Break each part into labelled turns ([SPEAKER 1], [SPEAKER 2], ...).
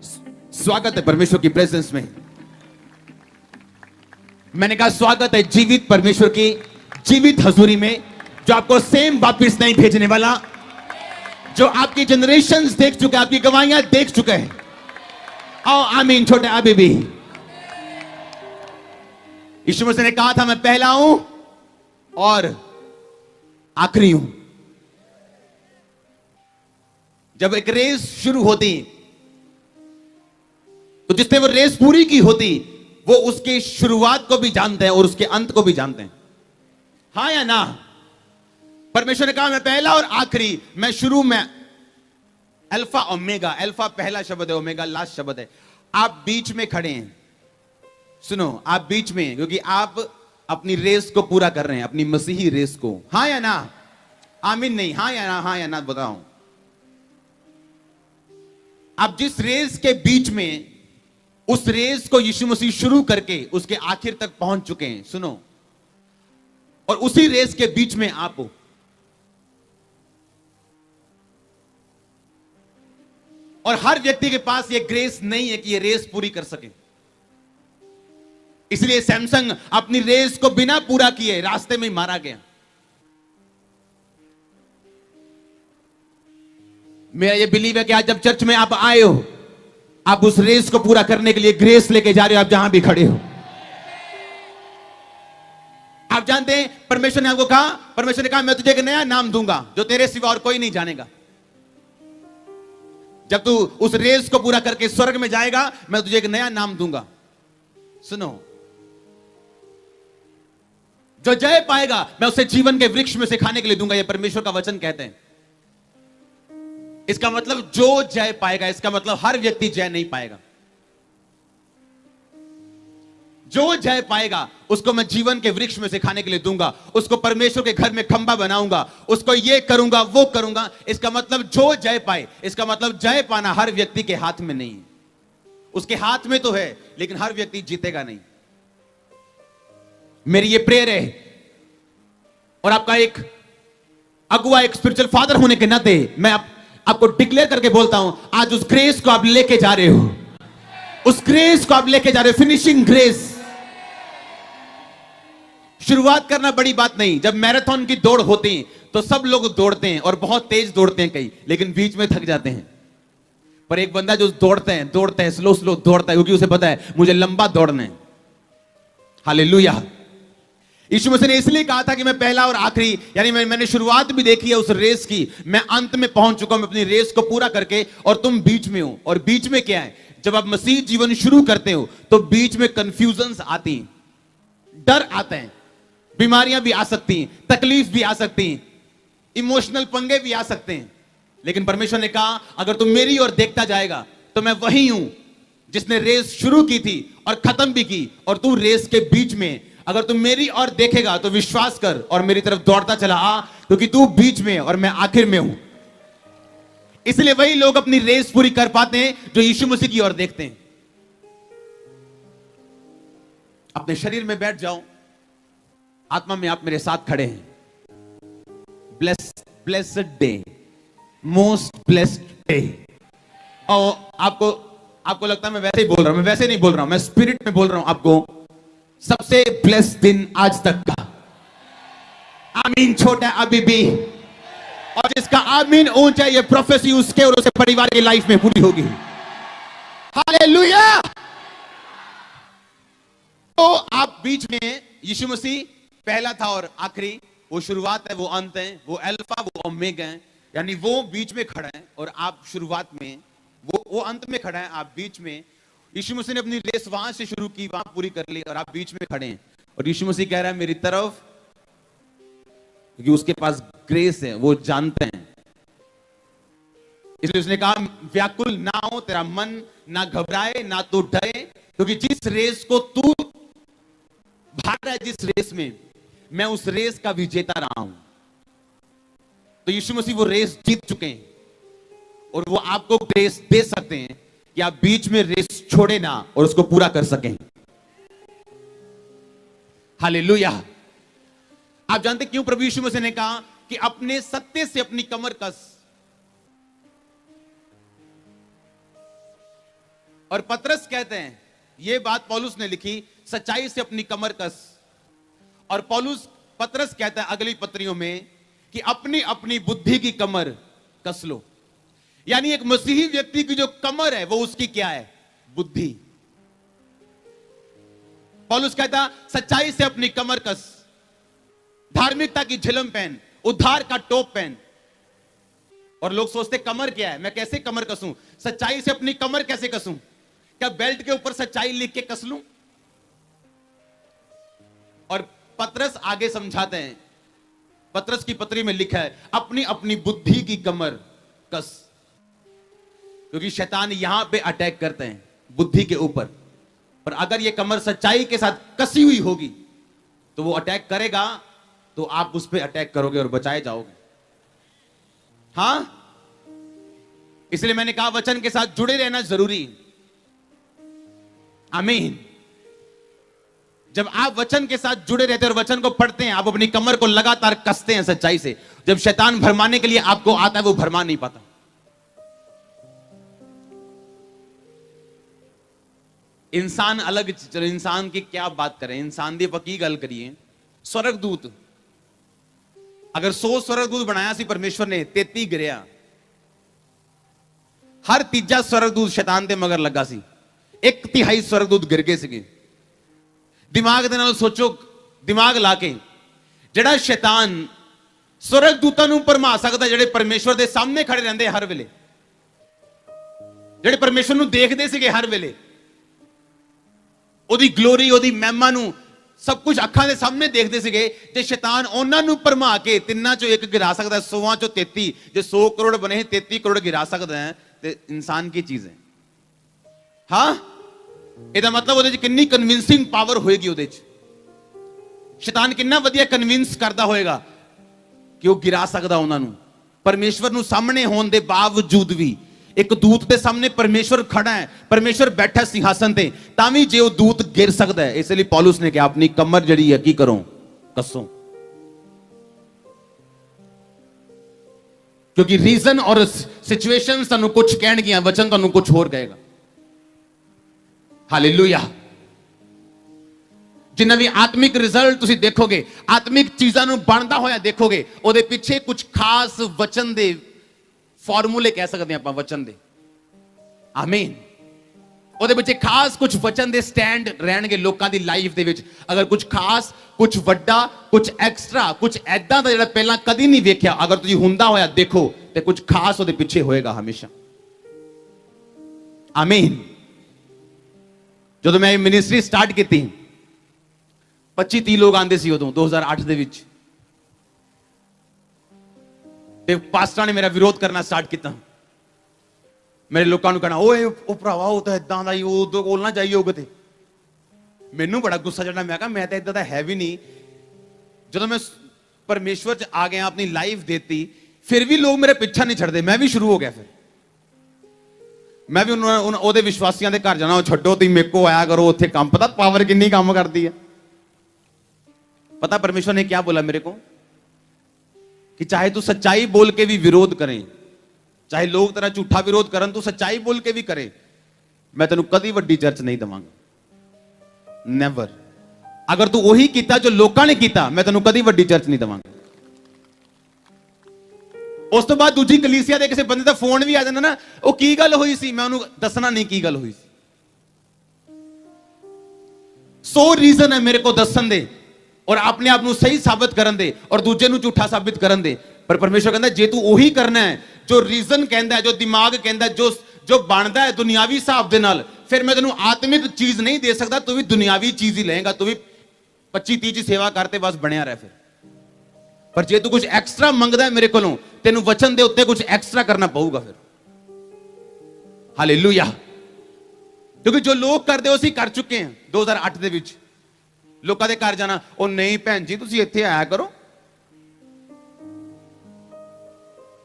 [SPEAKER 1] स्वागत है परमेश्वर की प्रेजेंस में। मैंने कहा स्वागत है जीवित परमेश्वर की जीवित हजूरी में, जो आपको सेम वापिस नहीं भेजने वाला, जो आपकी जनरेशंस देख चुके हैं, आपकी गवाहियां देख चुके हैं। आओ आमीन। छोटे अभी भी यीशु मसीह ने कहा था मैं पहला हूं और आखिरी हूं। जब एक रेस शुरू होती तो जिसने वो रेस पूरी की होती वो उसकी शुरुआत को भी जानते हैं और उसके अंत को भी जानते हैं। हाँ या ना? परमेश्वर ने कहा मैं पहला और आखिरी, मैं शुरू में अल्फा ओमेगा। अल्फा पहला शब्द है, ओमेगा लास्ट शब्द है। आप बीच में खड़े हैं। सुनो, आप बीच में, क्योंकि आप अपनी रेस को पूरा कर रहे हैं, अपनी मसीही रेस को। हाँ या ना? आमीन नहीं, हाँ या ना? हाँ या ना बताओ। आप जिस रेस के बीच में, उस रेस को यीशु मसीह शुरू करके उसके आखिर तक पहुंच चुके हैं। सुनो, और उसी रेस के बीच में आप हो। और हर व्यक्ति के पास यह ग्रेस नहीं है कि यह रेस पूरी कर सके। इसलिए सैमसंग अपनी रेस को बिना पूरा किए रास्ते में मारा गया। मेरा यह बिलीव है कि आज जब चर्च में आप आए हो, आप उस रेस को पूरा करने के लिए ग्रेस लेके जा रहे हो। आप जहां भी खड़े हो, आप जानते हैं परमेश्वर ने आपको कहा, परमेश्वर ने कहा मैं तुझे एक नया नाम दूंगा जो तेरे सिवा और कोई नहीं जानेगा। जब तू उस रेस को पूरा करके स्वर्ग में जाएगा, मैं तुझे एक नया नाम दूंगा। सुनो, जो जय पाएगा मैं उसे जीवन के वृक्ष में से खाने के लिए दूंगा। यह परमेश्वर का वचन कहते हैं। इसका मतलब जो जय पाएगा, इसका मतलब हर व्यक्ति जय नहीं पाएगा। जो जय पाएगा उसको मैं जीवन के वृक्ष में से खाने के लिए दूंगा। उसको परमेश्वर के घर में खंबा बनाऊंगा, उसको ये करूंगा वो करूंगा। इसका मतलब जो जय पाए, इसका मतलब जय पाना हर व्यक्ति के हाथ में नहीं है। उसके हाथ में तो है, लेकिन हर व्यक्ति जीतेगा नहीं। मेरी ये प्रेयर है, और आपका एक अगुआ, एक स्पिरिचुअल फादर होने के नाते मैं आपको डिक्लेयर करके बोलता हूं, आज उस ग्रेस को आप लेके जा रहे हो। उस ग्रेस को आप लेके जा रहे हो, फिनिशिंग ग्रेस। शुरुआत करना बड़ी बात नहीं। जब मैराथन की दौड़ होती तो सब लोग दौड़ते हैं और बहुत तेज दौड़ते हैं कई, लेकिन बीच में थक जाते हैं। पर एक बंदा जो दौड़ते हैं स्लो स्लो दौड़ता है, क्योंकि उसे पता है मुझे लंबा दौड़ना है। हालेलुया। यीशु मसीह ने इसलिए कहा था कि मैं पहला और आखिरी, यानी मैंने शुरुआत भी देखी है उस रेस की, मैं अंत में पहुंच चुका हूं अपनी रेस को पूरा करके, और तुम बीच में हो। और बीच में क्या है? जब आप मसीह जीवन शुरू करते हो तो बीच में कंफ्यूजन्स आती हैं, डर आते हैं, बीमारियां भी आ सकती हैं, तकलीफ भी आ सकती हैं, इमोशनल पंगे भी आ सकते हैं। लेकिन परमेश्वर ने कहा अगर तुम मेरी ओर देखता जाएगा तो मैं वही हूं जिसने रेस शुरू की थी और खत्म भी की, और तू रेस के बीच में। अगर तुम मेरी ओर देखेगा तो विश्वास कर और मेरी तरफ दौड़ता चला आ, क्योंकि तू बीच में और मैं आखिर में हूं। इसलिए वही लोग अपनी रेस पूरी कर पाते हैं जो यीशु मसीह की ओर देखते हैं। अपने शरीर में बैठ जाओ, आत्मा में आप मेरे साथ खड़े हैं। Blessed day, most blessed day. और आपको लगता है मैं वैसे ही बोल रहा हूं, मैं वैसे नहीं बोल रहा हूं, मैं स्पिरिट में बोल रहा हूं। आपको सबसे ब्लेस्ड दिन आज तक का। आमीन। छोटा अभी भी, और जिसका आमीन ऊंचा, ये प्रोफेसी उसके और उसके परिवार की लाइफ में पूरी होगी। हालेलुया। तो आप बीच में, यीशु मसीह पहला था और आखिरी, वो शुरुआत है, वो अंत है, वो अल्फा वो ओमेगा है। यानी वो बीच में खड़ा है और आप शुरुआत में, वो अंत में खड़ा है, आप बीच में। यीशु मसीह ने अपनी रेस वहां से शुरू की, वहां पूरी कर ली, और आप बीच में खड़े हैं। और यीशु मसीह कह रहा है मेरी तरफ, क्योंकि उसके पास ग्रेस है, वो जानते हैं। इसलिए उसने कहा व्याकुल ना हो तेरा मन, ना घबराए, ना तू डरे, क्योंकि जिस रेस को तू भाग रहा है, जिस रेस में, मैं उस रेस का विजेता रहा हूं। तो यीशु मसीह वो रेस जीत चुके हैं, और वो आपको ग्रेस दे सकते हैं कि आप बीच में रेस छोड़े ना और उसको पूरा कर सकें। हालेलुया। आप जानते क्यों प्रभु यीशु मसीह ने कहा कि अपने सत्य से अपनी कमर कस। और पतरस कहते हैं, यह बात पौलुस ने लिखी, सच्चाई से अपनी कमर कस। और पतरस कहता है अगली पत्रियों में कि अपनी अपनी बुद्धि की कमर कस लो। यानी एक मसीही व्यक्ति की जो कमर है वो उसकी क्या है? बुद्धि। पौलुस कहता सच्चाई से अपनी कमर कस, धार्मिकता की झिलम पहन, उद्धार का टोप पहन। और लोग सोचते कमर क्या है, मैं कैसे कमर कसूं? सच्चाई से अपनी कमर कैसे कसूं? क्या बेल्ट के ऊपर सच्चाई लिख के कस लूं? और पतरस आगे समझाते हैं, पतरस की पत्री में लिखा है अपनी अपनी बुद्धि की कमर कस। क्योंकि शैतान यहां पे अटैक करते हैं बुद्धि के ऊपर, पर अगर यह कमर सच्चाई के साथ कसी हुई होगी तो वो अटैक करेगा तो आप उस पर अटैक करोगे और बचाए जाओगे। हां, इसलिए मैंने कहा वचन के साथ जुड़े रहना जरूरी। आमीन। जब आप वचन के साथ जुड़े रहते हैं और वचन को पढ़ते हैं, आप अपनी कमर को लगातार कसते हैं सच्चाई से। जब शैतान भरमाने के लिए आपको आता है, वो भरमा नहीं पाता। इंसान अलग, चलो इंसान की क्या बात करें, इंसान दी पक्की गल करिए। स्वर्गदूत, अगर 100 स्वर्गदूत बनाया सी परमेश्वर ने, 33 गिरिया, हर तीजा स्वर्गदूत शैतान दे मगर लगा सी, 1/3 स्वर्गदूत गिर गए सीगे। दिमाग दे नाल सोचो, दिमाग ला के, जेड़ा शैतान स्वर्गदूतां नूं भरमा सकदा, जेड़े परमेश्वर दे सामने खड़े रहंदे हर वेले, जेड़े परमेश्वर नूं देखदे सीगे हर वेले, ओदी ग्लोरी, ओदी महिमा नूं सब कुछ अखां दे सामने देखदे सीगे। जे शैतान उन्हां नूं भरमा के तिन्नां चों एक गिरा सकदा है, 100 चों 33, जे 100 करोड़ बने 33 करोड़ गिरा सकदा है, ते इंसान की चीज है। हां, ਇਹਦਾ मतलब ਉਹਦੇ ਚ ਕਿੰਨੀ ਕਨਵਿੰਸਿੰਗ ਪਾਵਰ ਹੋਏਗੀ, ਉਹਦੇ ਚ ਸ਼ੈਤਾਨ ਕਿੰਨਾ ਵਧੀਆ ਕਨਵਿੰਸ ਕਰਦਾ ਹੋਏਗਾ ਕਿ ਉਹ ਗਿਰਾ ਸਕਦਾ ਉਹਨਾਂ ਨੂੰ। ਪਰਮੇਸ਼ਵਰ ਨੂੰ ਸਾਹਮਣੇ ਹੋਣ ਦੇ ਬਾਵਜੂਦ ਵੀ ਇੱਕ ਦੂਤ ਦੇ ਸਾਹਮਣੇ ਪਰਮੇਸ਼ਵਰ ਖੜਾ ਹੈ, ਪਰਮੇਸ਼ਵਰ ਬੈਠਾ ਸਿੰਘਾਸਨ ਤੇ, ਤਾਂ ਵੀ ਜੇ ਉਹ ਦੂਤ ਗਿਰ ਸਕਦਾ ਹੈ। ਇਸ ਲਈ ਪੌਲੁਸ ਨੇ ਕਿਹਾ ਆਪਣੀ ਕਮਰ ਜਿਹੜੀ ਹੈ ਕੀ ਕਰੋ? कसो। क्योंकि रीजन और सिचुएशन ਤੁਹਾਨੂੰ ਕੁਝ ਕਹਿਣਗੀਆਂ, ਵਚਨ ਤੁਹਾਨੂੰ ਕੁਝ ਹੋਰ ਕਹੇਗਾ। हालेलुया। जिन्ना भी आत्मिक रिजल्ट तुसी देखोगे, आत्मिक चीज़ां नूं बनदा होया देखोगे, ਉਹਦੇ ਪਿੱਛੇ कुछ खास वचन दे फॉर्मूले कह सकते हैं, वचन दे। आमीन। ਉਹਦੇ ਪਿੱਛੇ खास कुछ वचन दे स्टैंड रहणगे लोकां दी लाइफ दे विच। अगर कुछ खास, कुछ वड्डा, कुछ एक्स्ट्रा, कुछ ऐदां दा जिहड़ा पहलां कदी नहीं वेख्या, अगर तुसी हुंदा होया देखो ते कुछ खास ਉਹਦੇ पिछे होएगा हमेशा। आमीन। ਜਦੋਂ मैं मिनिस्ट्री स्टार्ट की 25-30 लोग आंदे सी उदों 2008 ਦੇ ਵਿੱਚ, ਤੇ ਪਾਸਟਰਾਂ ਨੇ ਮੇਰਾ ਵਿਰੋਧ ਕਰਨਾ ਸਟਾਰਟ ਕੀਤਾ। ਮੇਰੇ ਲੋਕਾਂ ਨੂੰ ਕਹਿਣਾ ਓਏ ਉਹ ਭਰਾਵਾ ਉਹ ਤਾਂ ਇਦਾਂ ਦਾ ਹੀ, ਉਹ ਕੋਲ ਨਾ ਜਾਈਓ ਕਿਤੇ। ਮੈਨੂੰ ਬੜਾ ਗੁੱਸਾ ਚੜਨਾ। ਮੈਂ ਕਿਹਾ ਮੈਂ ਤਾਂ ਇਦਾਂ ਦਾ ਹੈ ਵੀ ਨਹੀਂ। ਜਦੋਂ ਮੈਂ ਪਰਮੇਸ਼ਵਰ ਚ ਆ ਗਿਆ, ਆਪਣੀ ਲਾਈਫ ਦੇਤੀ, ਫਿਰ ਵੀ ਲੋਕ ਮੇਰੇ ਪਿੱਛਾ ਨਹੀਂ ਛੱਡਦੇ। ਮੈਂ ਵੀ ਸ਼ੁਰੂ ਹੋ ਗਿਆ। ਫਿਰ मैं भी ਉਹਦੇ ਵਿਸ਼ਵਾਸੀਆਂ ਦੇ ਘਰ ਜਾਣਾ, ਉਹ ਛੱਡੋ ਤੁਸੀਂ ਮੇਰੇ ਕੋ ਆਇਆ ਕਰੋ, ਉੱਥੇ ਕੰਮ, ਪਤਾ ਪਾਵਰ ਕਿੰਨੀ ਕੰਮ ਕਰਦੀ ਹੈ। पता परमेश्वर ने क्या बोला मेरे को कि चाहे तू सच्चाई बोल के भी विरोध करें, चाहे लोग तेरा झूठा विरोध करन, तू सच्चाई बोल के भी करे, मैं तेनू कदी वड्डी चर्च नहीं दवांगा। नेवर। अगर तू वही कीता जो लोकां ने कीता, मैं तेनू कदी वड्डी चर्च नहीं दवांगा। उस तो बाद दूजी कलीसिया दे किसी बंदे दा फोन भी आ जाना ना, वो की गल हुई सी, मैं उन्होंने दसना नहीं की गल हुई सी। 100 रीजन है मेरे को दसन दे और अपने आप को सही साबित करन दे और दूजे को झूठा साबित करन दे। पर परमेश्वर कहता है जे तू वही करना है जो रीजन कहता है, जो दिमाग कहता है, जो बनता है दुनियावी हिसाब के नाल, फिर मैं तेनू आत्मिक चीज नहीं दे सकता। तू भी दुनियावी चीज ही लेगा, तू भी 25-30 सेवा करते बस बनया रह। फिर पर जे तू कुछ एक्स्ट्रा मंगदा है मेरे कोलों, तेनू वचन दे उत्ते कुछ एक्स्ट्रा करना पऊगा फिर। हालेलुया। क्योंकि जो लोग करते उसी कर चुके हैं। 2008 दे विच लोकां दे घर जाना, ओ नहीं भैन जी तुसीं इत्थे आया करो,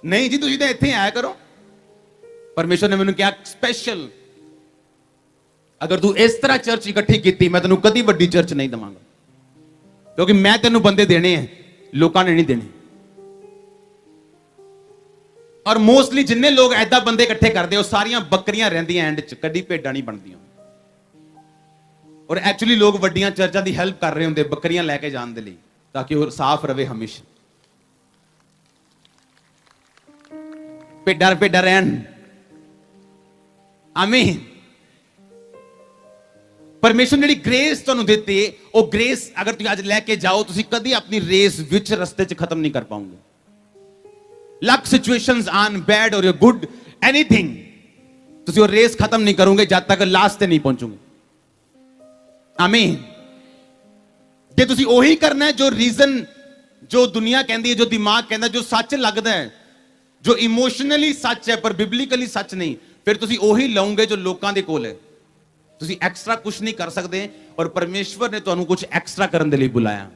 [SPEAKER 1] नहीं जी तुसीं तां इत्थे आया करो। परमेश्वर ने मैनूं कहा स्पेशल, अगर तू इस तरह चर्च इकट्ठी कीती, मैं तेनू कदी वड्डी चर्च नहीं दवांगा। क्योंकि मैं तेनू बंदे देने हैं, लोकां ने नहीं देने। और मोस्टली जिन्ने लोग ऐदा बंदे इकट्ठे करते हो सारियां बकरियां रहिंदियां एंड च, कदी भेडां नहीं बनदियां। और एक्चुअली लोग वड्डियां चर्चां दी हेल्प कर रहे होंगे बकरियां लैके जाने दे लई, ताकि वो साफ रहे हमेशा। भेडां भेडां रहन। आमीन। परमेश्वर ने ग्रेस तुहानू दित्ती, वो ग्रेस अगर तुम अज लैके जाओ तुम कभी अपनी रेस विच रस्ते च खत्म नहीं कर पाओगे। लक सिचुएशंस आन बैड और गुड एनीथिंग, तुम वो रेस खत्म नहीं करोगे जब तक लास्ट से नहीं पहुंचोगे। आमीन। जे तुम ओही करना है जो रीजन, जो दुनिया कहती है, जो दिमाग कहता है, जो सच लगता है, जो इमोशनली सच है पर बिबलिकली सच नहीं, फिर तुम ओही लाओगे जो लोगों के कोल है। तुम एक्स्ट्रा कुछ नहीं कर सकते और परमेश्वर ने तुहानू कुछ एक्स्ट्रा करने के लिए बुलाया।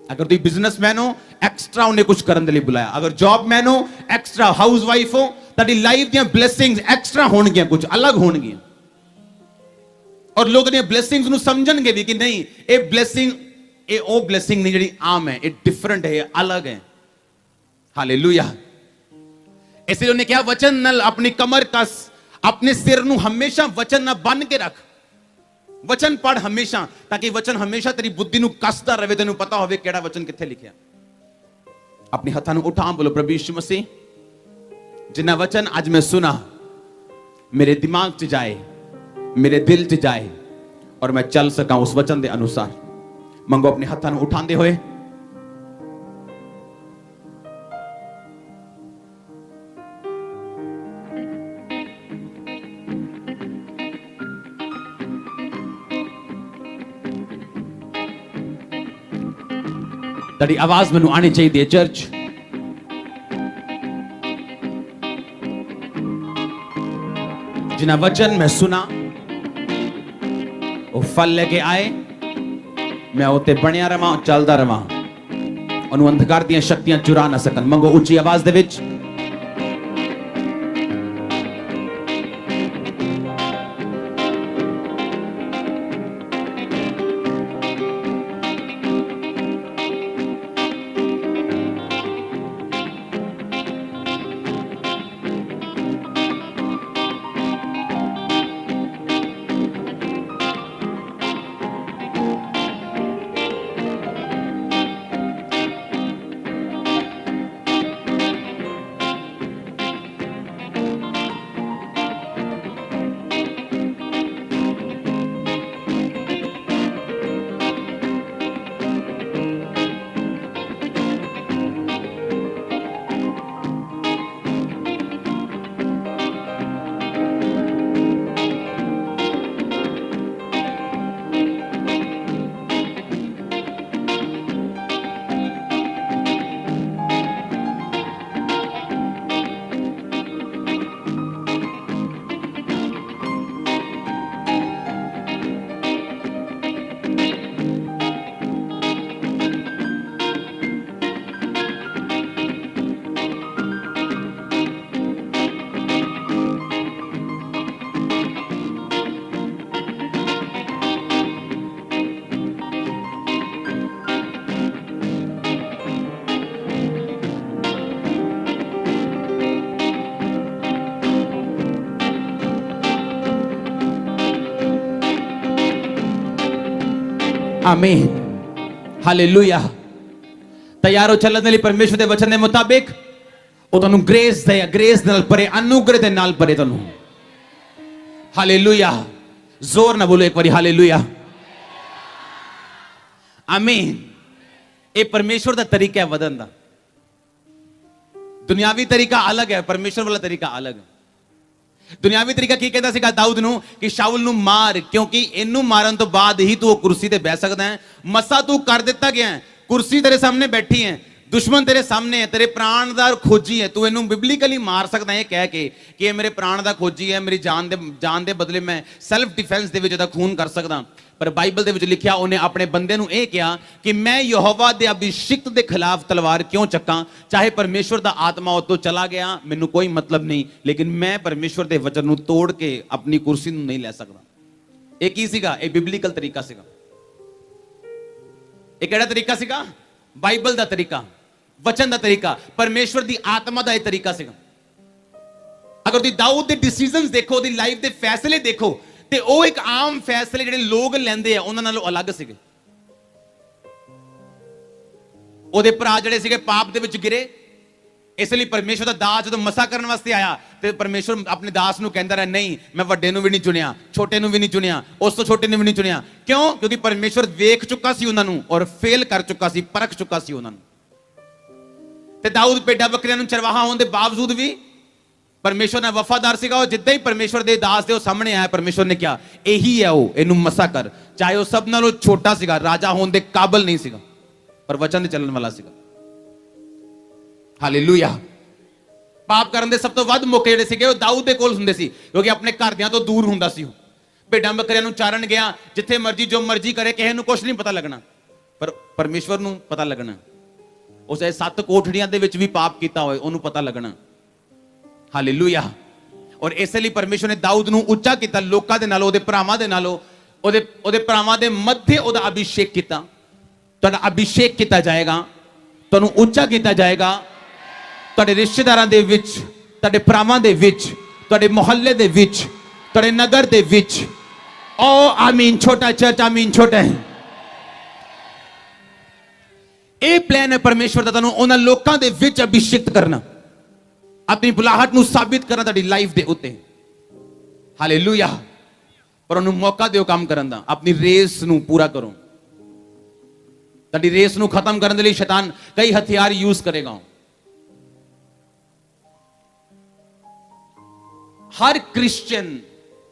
[SPEAKER 1] अगर तुम बिजनेसमैन हो, एक्स्ट्रा उन्हें कुछ करने के लिए बुलाया। अगर जॉबमैन हो, एक्स्ट्रा हाउसवाइफ हो, ताकि लाइफ दी ब्लेसिंग्स एक्स्ट्रा होणगियां, कुछ अलग होणगियां। और लोग दी ब्लेसिंग्स नू समझणगे भी कि नहीं ये ब्लेसिंग, ये ओ ब्लेसिंग नहीं जिहड़ी आम है, ये डिफरेंट है, ये अलग है। हालेलुया। इसलिए उन्हें क्या वचन नाल अपनी कमर कस, अपने सिर नू हमेशा वचन ना बन के रख। वचन पढ़ हमेशा, ताकि वचन हमेशा तेरी बुद्धि नू कसदा रहे, तेनू पता होवे केड़ा वचन किथे लिखिया। अपने हत्थां नू उठा, बोलो प्रभु यीशु मसीह, जिन्ना वचन आज मैं सुना मेरे दिमाग च जाए, मेरे दिल च जाए और मैं चल सका उस वचन के अनुसार। मंगो अपने हत्थां नू उठांदे होए। तेरी आवाज मैनू आनी चाहिए चर्च। जिन्ना वचन मैं सुना वो फल लेके आए, मैं उत्ते बनिया रवां, चलदा रवां, उन्होंने अंधकार दी शक्तियां चुरा ना सकन। मंगो उच्ची आवाज दे विच। आमीन। हालेलुया। तैयार हो चलने लिए परमेश्वर के वचन के मुताबिक। वो तुहानू ग्रेस दे, ग्रेस नाल भरे, अनुग्रह दे नाल भरे तुहानू। हालेलुया। जोर ना बोलो एक बारी हालेलुया। आमीन। ये परमेश्वर का तरीका है वदन दा। दुनियावी तरीका अलग है, परमेश्वर वाला तरीका अलग है। दुनियावी तरीका की कहता सीगा दाऊद नू कि शाउल नू मार, क्योंकि इनू मारन तो बाद ही तू कुर्सी ते बैठ सकता है। मसा तू कर दिता गया है, कुर्सी तेरे सामने बैठी है, दुश्मन तेरे सामने है, तेरे प्राण दा खोजी है, तू इनू बिबलिकली मार सकता है कह के कि ये मेरे प्राण दा खोजी है, मेरी जान दे बदले मैं सेल्फ डिफेंस दे विच इहदा खून कर सकदा। पर बाइबल दे विच लिखिया उन्हें अपने बंदे नू यह कहा कि मैं यहोवा दे अभिषिक्त दे खिलाफ तलवार क्यों चक्का, चाहे परमेश्वर दा आत्मा उतो चला गया मैनू कोई मतलब नहीं, लेकिन मैं परमेश्वर दे वचन नू तोड़ के अपनी कुर्सी नू नहीं लै सकदा। एक ही सीगा, एक बिबलिकल तरीका सीगा। एक केड़ा तरीका सीगा? बाइबल दा तरीका। वचन का तरीका, परमेश्वर की आत्मा का यह तरीका सीगा। अगर तुम दाऊद के डिसीजन देखो, उसकी लाइफ के फैसले देखो, तो वह एक आम फैसले जो लोग लेंदे हैं उन्हां नालों अलग सीगे। ਉਹਦੇ ਭਰਾ ਜਿਹੜੇ ਸੀਗੇ ਪਾਪ ਦੇ ਵਿੱਚ ਗਿਰੇ, ਇਸ ਲਈ ਪਰਮੇਸ਼ਵਰ ਦਾ ਦਾਸ ਜਦੋਂ ਮਸਾ ਕਰਨ ਵਾਸਤੇ ਆਇਆ ਤੇ ਪਰਮੇਸ਼ਵਰ ਆਪਣੇ ਦਾਸ ਨੂੰ ਕਹਿੰਦਾ ਰਿਹਾ, ਨਹੀਂ ਮੈਂ ਵੱਡੇ ਨੂੰ ਵੀ ਨਹੀਂ ਚੁਣਿਆ, ਛੋਟੇ ਨੂੰ ਵੀ ਨਹੀਂ ਚੁਣਿਆ, ਉਸ ਤੋਂ ਛੋਟੇ ਨੂੰ ਵੀ ਨਹੀਂ ਚੁਣਿਆ। ਕਿਉਂ? ਕਿਉਂਕਿ ਪਰਮੇਸ਼ਵਰ ਵੇਖ ਚੁੱਕਾ ਸੀ ਉਹਨਾਂ ਨੂੰ ਔਰ ਫੇਲ ਕਰ ਚੁੱਕਾ ਸੀ, ਪਰਖ ਚੁੱਕਾ ਸੀ ਉਹਨਾਂ ਨੂੰ। ਤੇ ਦਾਊਦ ਭੇਡਾਂ ਬੱਕਰੀਆਂ ਨੂੰ ਚਰਵਾਹਾ ਹੋਣ ਦੇ ਬਾਵਜੂਦ ਵੀ ਪਰਮੇਸ਼ਵਰ ਨਾਲ ਵਫਾਦਾਰ ਸੀਗਾ। ਉਹ ਜਿੱਦਾਂ ਹੀ ਪਰਮੇਸ਼ਵਰ ਦੇ ਦਾਸ ਦੇ ਉਹ ਸਾਹਮਣੇ ਆਇਆ, ਪਰਮੇਸ਼ਵਰ ਨੇ ਕਿਹਾ ਇਹੀ ਹੈ ਉਹ, ਇਹਨੂੰ ਮਸਾ ਕਰ। ਚਾਹੇ ਉਹ ਸਭ ਨਾਲੋਂ ਛੋਟਾ ਸੀਗਾ, ਰਾਜਾ ਹੋਣ ਦੇ ਕਾਬਲ ਨਹੀਂ ਸੀਗਾ, पर वचन दे चलन वाला सीगा। हालेलुया। पाप करन दे सब तो वध मौके जिहड़े सीगे ओह दाऊद दे कोल हुंदे सी, क्योंकि अपने घरदियां तो दूर हुंदा सी। भेडां बकरियां नूं चारण गया, जिथे मर्जी जो मर्जी करे, किसे नूं कुछ नहीं पता लगना, पर परमेश्वर नूं पता लगना। उसे 7 कोठड़ियां दे विच भी पाप कीता होए ओनूं पता लगना। हालेलुया। और इसलिए परमेश्वर ने दाऊद नूं उच्चा कीता लोकां दे नालों, ओहदे भरावां दे नालों, ओहदे भरावां दे मध्य ओहदा अभिषेक कीता। तुहाडा अभिषेक किया जाएगा, तुहानूं उच्चा किया जाएगा, तुहाडे रिश्तेदारां दे विच, तुहाडे भरावां दे विच, तुहाडे मोहल्ले दे विच, तुहाडे नगर दे विच। ओ आमीन। छोटा चर्च आमीन छोटा है। ये प्लान है परमेश्वर दा, तुहानूं उन्हां लोकां दे विच अभिषेक करना, अपनी बुलाहट नूं साबित करना तुहाडी लाइफ दे उत्ते। हालेलुया। पर उन्होंने मौका दिओ काम करन दा, अपनी रेस नूं पूरा करो। रेस नूं खत्म करने के लिए शैतान कई हथियार यूज करेगा। हर क्रिश्चियन,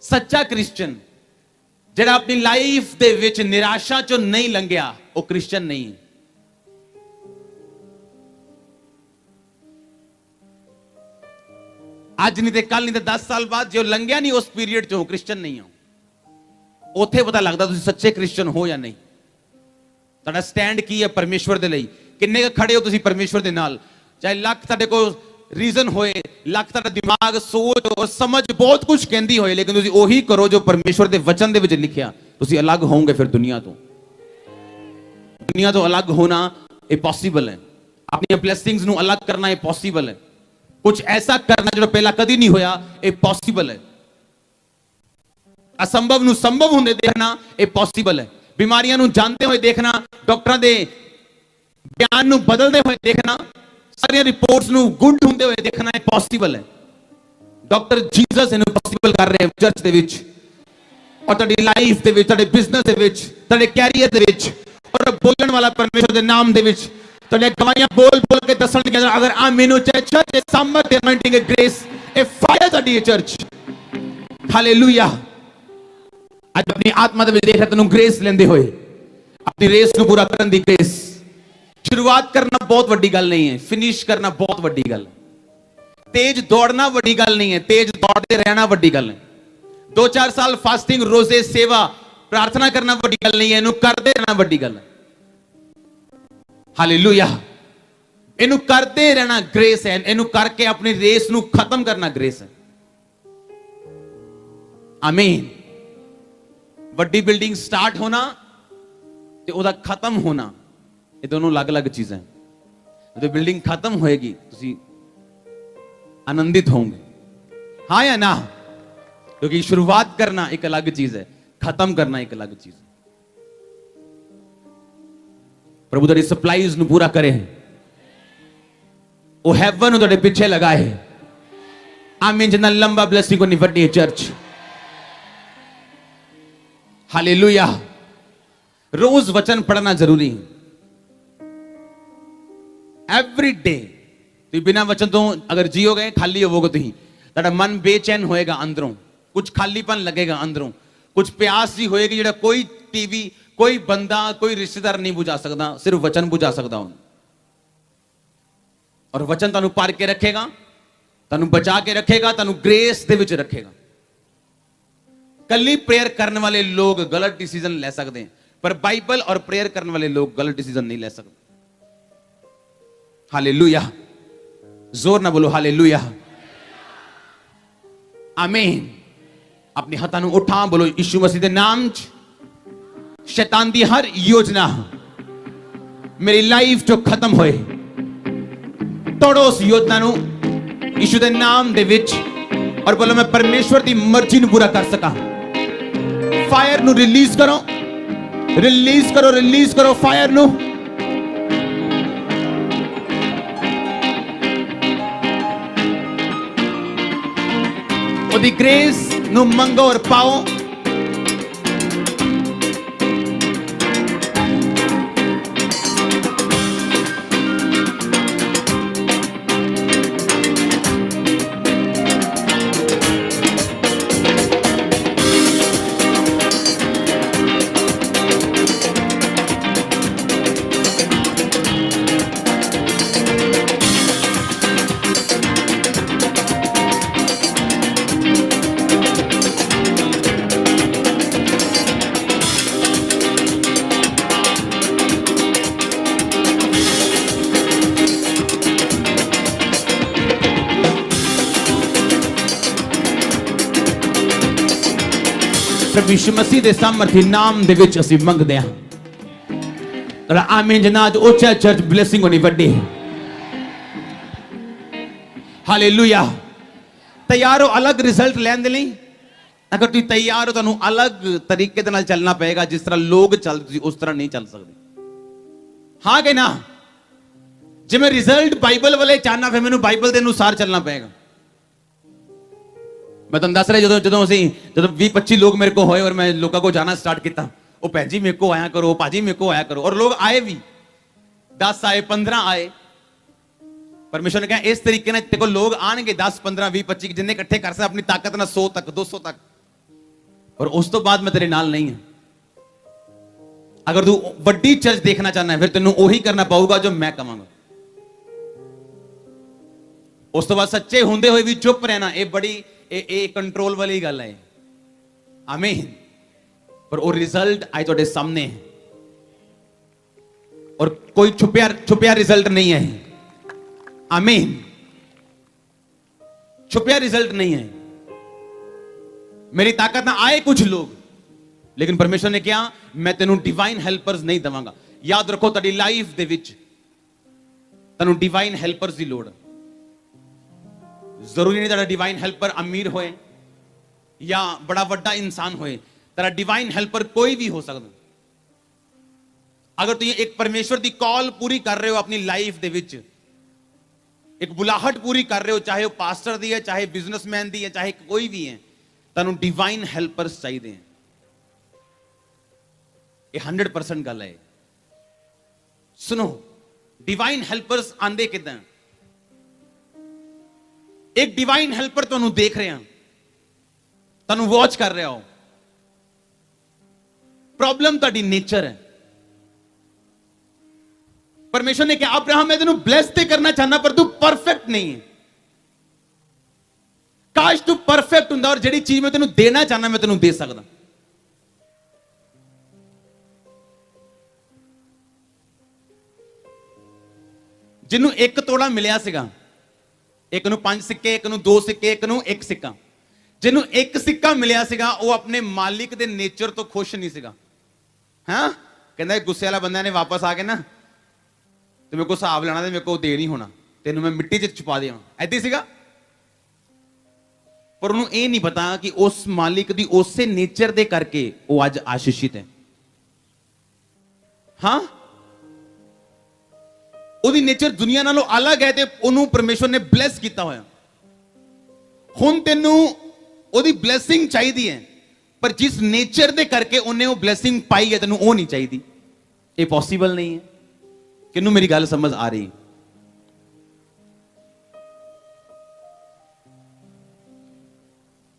[SPEAKER 1] सच्चा क्रिश्चियन जिहड़ा अपनी लाइफ दे विच निराशा चों नहीं लंघिया, वो क्रिश्चियन नहीं है। आज नहीं तो कल, नहीं तो 10 साल बाद जो लंघिया नहीं उस पीरियड चो, क्रिश्चियन नहीं हो। उत्थे पता लगता तुसीं सच्चे क्रिश्चियन हो या नहीं। तुहाडा स्टैंड की है परमेश्वर दे लई, किन्ने खड़े हो तुसीं परमेश्वर दे नाल। चाहे लख तुहाडे कोल रीजन होए, लख तुहाडा दिमाग, सोच और समझ बहुत कुछ कहंदी होए, लेकिन तुसीं ओही करो जो परमेश्वर दे वचन दे विच लिखिया, तुसीं अलग होवोगे। फिर दुनिया तो अलग होना ये पॉसिबल है। अपनी ब्लेसिंग्स नूं अलग करना ये पॉसिबल है। कुछ ऐसा करना जो पहला कदी नहीं होया, ये पॉसिबल है। असंभव नूं संभव होंदे देखना ये पॉसिबल है। बीमारियां नूं जानते हुए देखना, डॉक्टरां दे बयान नूं बदलते हुए देखना, सारी रिपोर्ट्स नूं गुड होंदे हुए देखना ये पॉसिबल है। डॉक्टर जीसस इन्हूं पॉसिबल कर रहे हैं चर्च दे विच, और तुहाडी लाइफ दे विच, तुहाडे बिजनेस दे विच, तुहाडे कैरियर दे विच, और बोलण वाला परमेश्वर दे नाम दे विच तुहाडे गवाहियां बोल बोल के दसण के अगर आमीन हो। Church is summer the anointing a grace A fire तुहाडी चर्च। हालेलुया। आज अपनी आत्मा दे देख रहे तेनों ग्रेस लेंदे होए, अपनी रेस को पूरा करने दी ग्रेस। शुरुआत करना बहुत बड़ी गल नहीं है, फिनिश करना बहुत बड़ी गल है। तेज दौड़ना बड़ी गल नहीं है, तेज दौड़ते रहना बड़ी गल है। 2-4 साल फास्टिंग, रोजे, सेवा, प्रार्थना करना बड़ी गल नहीं है, इनू करते रहना बड़ी गल है। हालेलुया। इनू करते रहना ग्रेस है, इनू करके अपनी रेस नू खत्म करना ग्रेस है। आमीन। वड्डी बिल्डिंग स्टार्ट होना ते ओदा खत्म होना, ये दोनों अलग अलग चीजें हैं। जब बिल्डिंग खत्म होएगी तुसी आनंदित होंगे, हाँ या ना? क्योंकि शुरुआत करना एक अलग चीज है, खत्म करना एक अलग चीज है। प्रभु तेरी सप्लाईज नूं पूरा करे, वो हेवन तेरे पीछे लगाए। आमीन। जितना लंबा ब्लेसिंग को नहीं वड्डी चर्च। हालेलुया। रोज वचन पढ़ना जरूरी है। Every day. तो बिना वचन तो अगर जियोगे खाली होवोगे, तो ही तेरा मन बेचैन होएगा अंदरों, कुछ खालीपन लगेगा अंदरों, कुछ प्यास जी होएगी जेड़ा कोई टीवी, कोई बंदा, कोई रिश्तेदार नहीं बुझा सकता, सिर्फ वचन बुझा सकता हूं। और वचन तानू पार के रखेगा, तानू बचा के रखेगा, तानू ग्रेस दे विच रखेगा। कली प्रेयर करने वाले लोग गलत डिसीजन ले सकते हैं, पर बाइबल और प्रेयर करने वाले लोग गलत डिसीजन नहीं ले सकते। हालेलुया। जोर ना बोलो हालेलुया। आमीन। अपने हाथों को उठा बोलो यीशु मसीह के नाम च शैतान की हर योजना मेरी लाइफ जो खत्म होए, ਤੋੜੋ ਉਸ ਯੋਜਨਾ ਨੂੰ ਯਿਸੂ ਦੇ ਨਾਮ ਦੇ ਵਿੱਚ ਔਰ ਬੋਲੋ ਮੈਂ ਪਰਮੇਸ਼ਵਰ ਦੀ ਮਰਜ਼ੀ ਨੂੰ ਪੂਰਾ ਕਰ ਸਕਾਂ। ਫਾਇਰ ਨੂੰ ਰਿਲੀਜ਼ ਕਰੋ, ਰਿਲੀਜ਼ ਕਰੋ, ਰਿਲੀਜ਼ ਕਰੋ ਫਾਇਰ ਨੂੰ। ਉਹਦੀ ਗ੍ਰੇਸ ਨੂੰ ਮੰਗੋ ਔਰ ਪਾਓ। प्रभु यीशु मसीह दे सामर्थी नाम दे विच असीं मंगदे हां। तेरा आमीन जनाब ओचा चर्च ब्लेसिंग होनी वड्डी है। हालेलुया। तैयार हो अलग रिजल्ट लैन दे लई? अगर तुसीं तैयार हो तुहानूं अलग तरीके दे नाल चलना पएगा। जिस तरह लोग चलदे तुसीं उस तरह नहीं चल सकदे। हां कि ना? जे मैं रिजल्ट बाइबल वाले चाहना फिर मैनूं बाइबल दे अनुसार चलना पएगा। मैं तुम दस रहे जो 20-25 लोग मेरे को होए और मैं लोगों को जाना स्टार्ट किया। वो भैन जी मेरे को आया करो, भाजी मेरे को आया करो। और लोग आए भी, 10 आए, 15 आए। परमेश्वर ने कहा इस तरीके ना तेरे को लोग आएंगे 10, 15, 20, 25 जिन्हें इकट्ठे कर सकते अपनी ताकत ना 100 तक, 200 तक। और उस तो बाद मैं तेरे नाल नहीं है। अगर तू बड़ी चर्च देखना चाहना है फिर तेन वही करना पड़ेगा जो मैं कहूंगा। उस तो बाद सच्चे होंदे हुए भी चुप रहना ये बड़ी कंट्रोल वाली गल है। आमीन। पर वो रिजल्ट आज तुहाडे सामने है और कोई छुपिया रिजल्ट नहीं है। आमीन। छुपिया रिजल्ट नहीं है। मेरी ताकत ना आए कुछ लोग, लेकिन परमेश्वर ने क्या मैं तेनू डिवाइन हेल्पर्स नहीं दवांगा। याद रखो तुहाडी लाइफ दे विच तेनू डिवाइन हेल्पर्स की लोड़। जरूरी नहीं तेरा डिवाइन हेल्पर अमीर होए या बड़ा वड्डा इंसान होए। तेरा डिवाइन हेल्पर कोई भी हो सकता। अगर तू ये एक परमेश्वर की कॉल पूरी कर रहे हो अपनी लाइफ दे विच, एक बुलाहट पूरी कर रहे हो, चाहे वो पास्टर दी है, चाहे बिजनेसमैन दी है, चाहे कोई भी है, तेनू डिवाइन हेल्पर्स चाहिए। ये 100% गल है। सुनो, डिवाइन हेल्पर्स आंदे किदां? एक डिवाइन हेल्पर तुहानू देख रहे हैं, तुहानू वॉच कर रहा हो। प्रॉब्लम तुहाडी नेचर है। परमेश्वर ने कहा अब्राहम मैं तेनू ब्लेस ते करना चाहना पर तू परफेक्ट नहीं है। काश तू परफेक्ट हुंदा और जिहड़ी चीज मैं तेनू देना चाहना मैं तेनू दे सकदा। जिन्नू एक तोड़ा मिलिया सीगा, एक नू 5 सिक्के, एक नू 2 सिक्के, एक नू 1 सिक्का। जिन्नू एक सिक्का मिलिया सीगा वो अपने मालिक दे नेचर तो खुश नहीं सीगा। हाँ कहंदा गुस्से वाला बंदा ने वापस आके ना तो मेरे को हिसाब लेना, मेरे को दे नहीं होना, तेनू मैं मिट्टी च छुपा देवां, ऐदी सीगा। पर उन्होंने ये नहीं पता कि उस मालिक दी उसे नेचर दे करके वो आज आशीषित है। हाँ ਉਹਦੀ नेचर दुनिया नालों अलग है ते ਉਹਨੂੰ परमेश्वर ने ब्लैस किया होया। हुण तैनू ਉਹਦੀ ब्लैसिंग चाहिए है पर जिस नेचर दे करके उन्हें वो ब्लैसिंग पाई है तैनू वो नहीं चाहिए। ये पॉसिबल नहीं है। किन्नू मेरी गल समझ आ रही?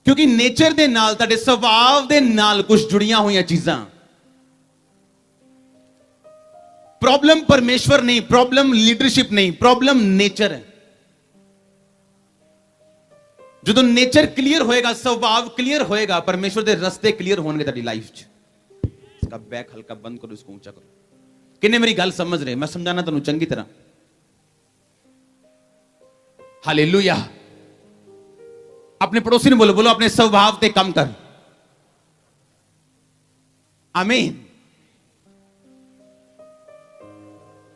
[SPEAKER 1] क्योंकि नेचर दे नाल तुहाडे सुभाव दे नाल कुछ जुड़ियां हुई चीजां। प्रॉब्लम परमेश्वर नहीं, प्रॉब्लम लीडरशिप नहीं, प्रॉब्लम नेचर है। जो नेचर क्लियर होएगा, स्वभाव क्लियर होएगा, परमेश्वर के रास्ते क्लियर होंगे तेरी लाइफ च। इसका बैक हल्का बंद करो, इसको ऊंचा करो। किन्ने मेरी गल समझ रहे? मैं समझाना तुहानू चंगी तरह। हालेलुया। अपने पड़ोसी ने बोलो, बोलो अपने स्वभाव ते कम कर। आमीन।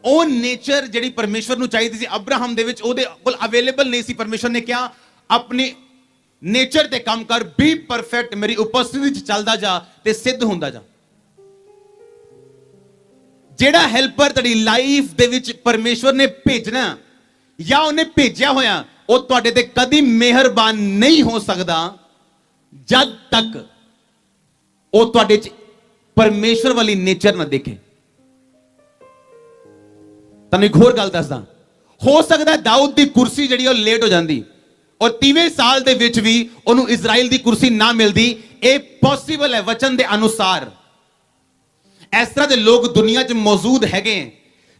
[SPEAKER 1] ਉਹ ਨੇਚਰ ਜਿਹੜੀ ਪਰਮੇਸ਼ਵਰ ਨੂੰ ਚਾਹੀਦੀ ਸੀ ਅਬਰਾਹਮ ਦੇ ਵਿੱਚ ਉਹਦੇ ਕੋਲ ਅਵੇਲੇਬਲ ਨਹੀਂ ਸੀ। ਪਰਮੇਸ਼ਵਰ ਨੇ ਕਿਹਾ ਆਪਣੇ ਨੇਚਰ ਤੇ ਕੰਮ ਕਰ, ਬੀ ਪਰਫੈਕਟ, ਮੇਰੀ ਉਪਸਥਿਤੀ ਵਿੱਚ ਚੱਲਦਾ ਜਾ ਤੇ ਸਿੱਧ ਹੁੰਦਾ ਜਾ। ਜਿਹੜਾ ਹੈਲਪਰ ਤੁਹਾਡੀ ਲਾਈਫ ਦੇ ਵਿੱਚ ਪਰਮੇਸ਼ਵਰ ਨੇ ਭੇਜਣਾ ਜਾਂ ਉਹਨੇ ਭੇਜਿਆ ਹੋਇਆ, ਉਹ ਤੁਹਾਡੇ ਤੇ ਕਦੀ ਮਿਹਰਬਾਨ ਨਹੀਂ ਹੋ ਸਕਦਾ ਜਦ ਤੱਕ ਉਹ ਤੁਹਾਡੇ ਚ ਪਰਮੇਸ਼ਵਰ ਵਾਲੀ ਨੇਚਰ ਨਾ ਦੇਖੇ। ਤੁਹਾਨੂੰ ਇੱਕ ਹੋਰ ਗੱਲ ਦੱਸਦਾ, ਹੋ ਸਕਦਾ ਦਾਊਦ ਦੀ ਕੁਰਸੀ ਜਿਹੜੀ ਉਹ ਲੇਟ ਹੋ ਜਾਂਦੀ ਔਰ 30ਵੇਂ ਸਾਲ ਦੇ ਵਿੱਚ ਵੀ ਉਹਨੂੰ ਇਜ਼ਰਾਈਲ ਦੀ ਕੁਰਸੀ ਨਾ ਮਿਲਦੀ। ਇਹ ਪੋਸੀਬਲ ਹੈ ਵਚਨ ਦੇ ਅਨੁਸਾਰ। ਇਸ ਤਰ੍ਹਾਂ ਦੇ ਲੋਕ ਦੁਨੀਆ 'ਚ ਮੌਜੂਦ ਹੈਗੇ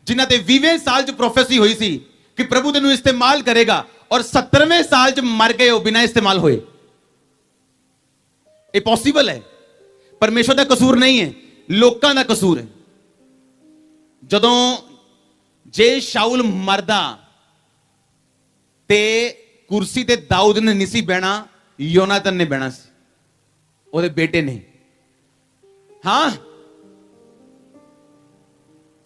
[SPEAKER 1] ਜਿਨ੍ਹਾਂ ਤੇ 20ਵੇਂ ਸਾਲ 'ਚ ਪ੍ਰੋਫੈਸੀ ਹੋਈ ਸੀ ਕਿ ਪ੍ਰਭੂ ਤੈਨੂੰ ਇਸਤੇਮਾਲ ਕਰੇਗਾ ਔਰ 70ਵੇਂ ਸਾਲ 'ਚ ਮਰ ਗਏ ਉਹ ਬਿਨਾਂ ਇਸਤੇਮਾਲ ਹੋਏ। ਇਹ ਪੋਸੀਬਲ ਹੈ। ਪਰਮੇਸ਼ਵਰ ਦਾ ਕਸੂਰ ਨਹੀਂ ਹੈ, ਲੋਕਾਂ ਦਾ ਕਸੂਰ ਹੈ। ਜਦੋਂ ਜੇ ਸ਼ਾਉਲ ਮਰਦਾ ਤੇ ਕੁਰਸੀ ਤੇ ਦਾਊਦ ਨੇ ਨਹੀਂ ਸੀ ਬਹਿਣਾ, ਯੋਨਾਤਨ ਨੇ ਬਹਿਣਾ ਸੀ, ਉਹਦੇ ਬੇਟੇ ਨੇ। ਹਾਂ,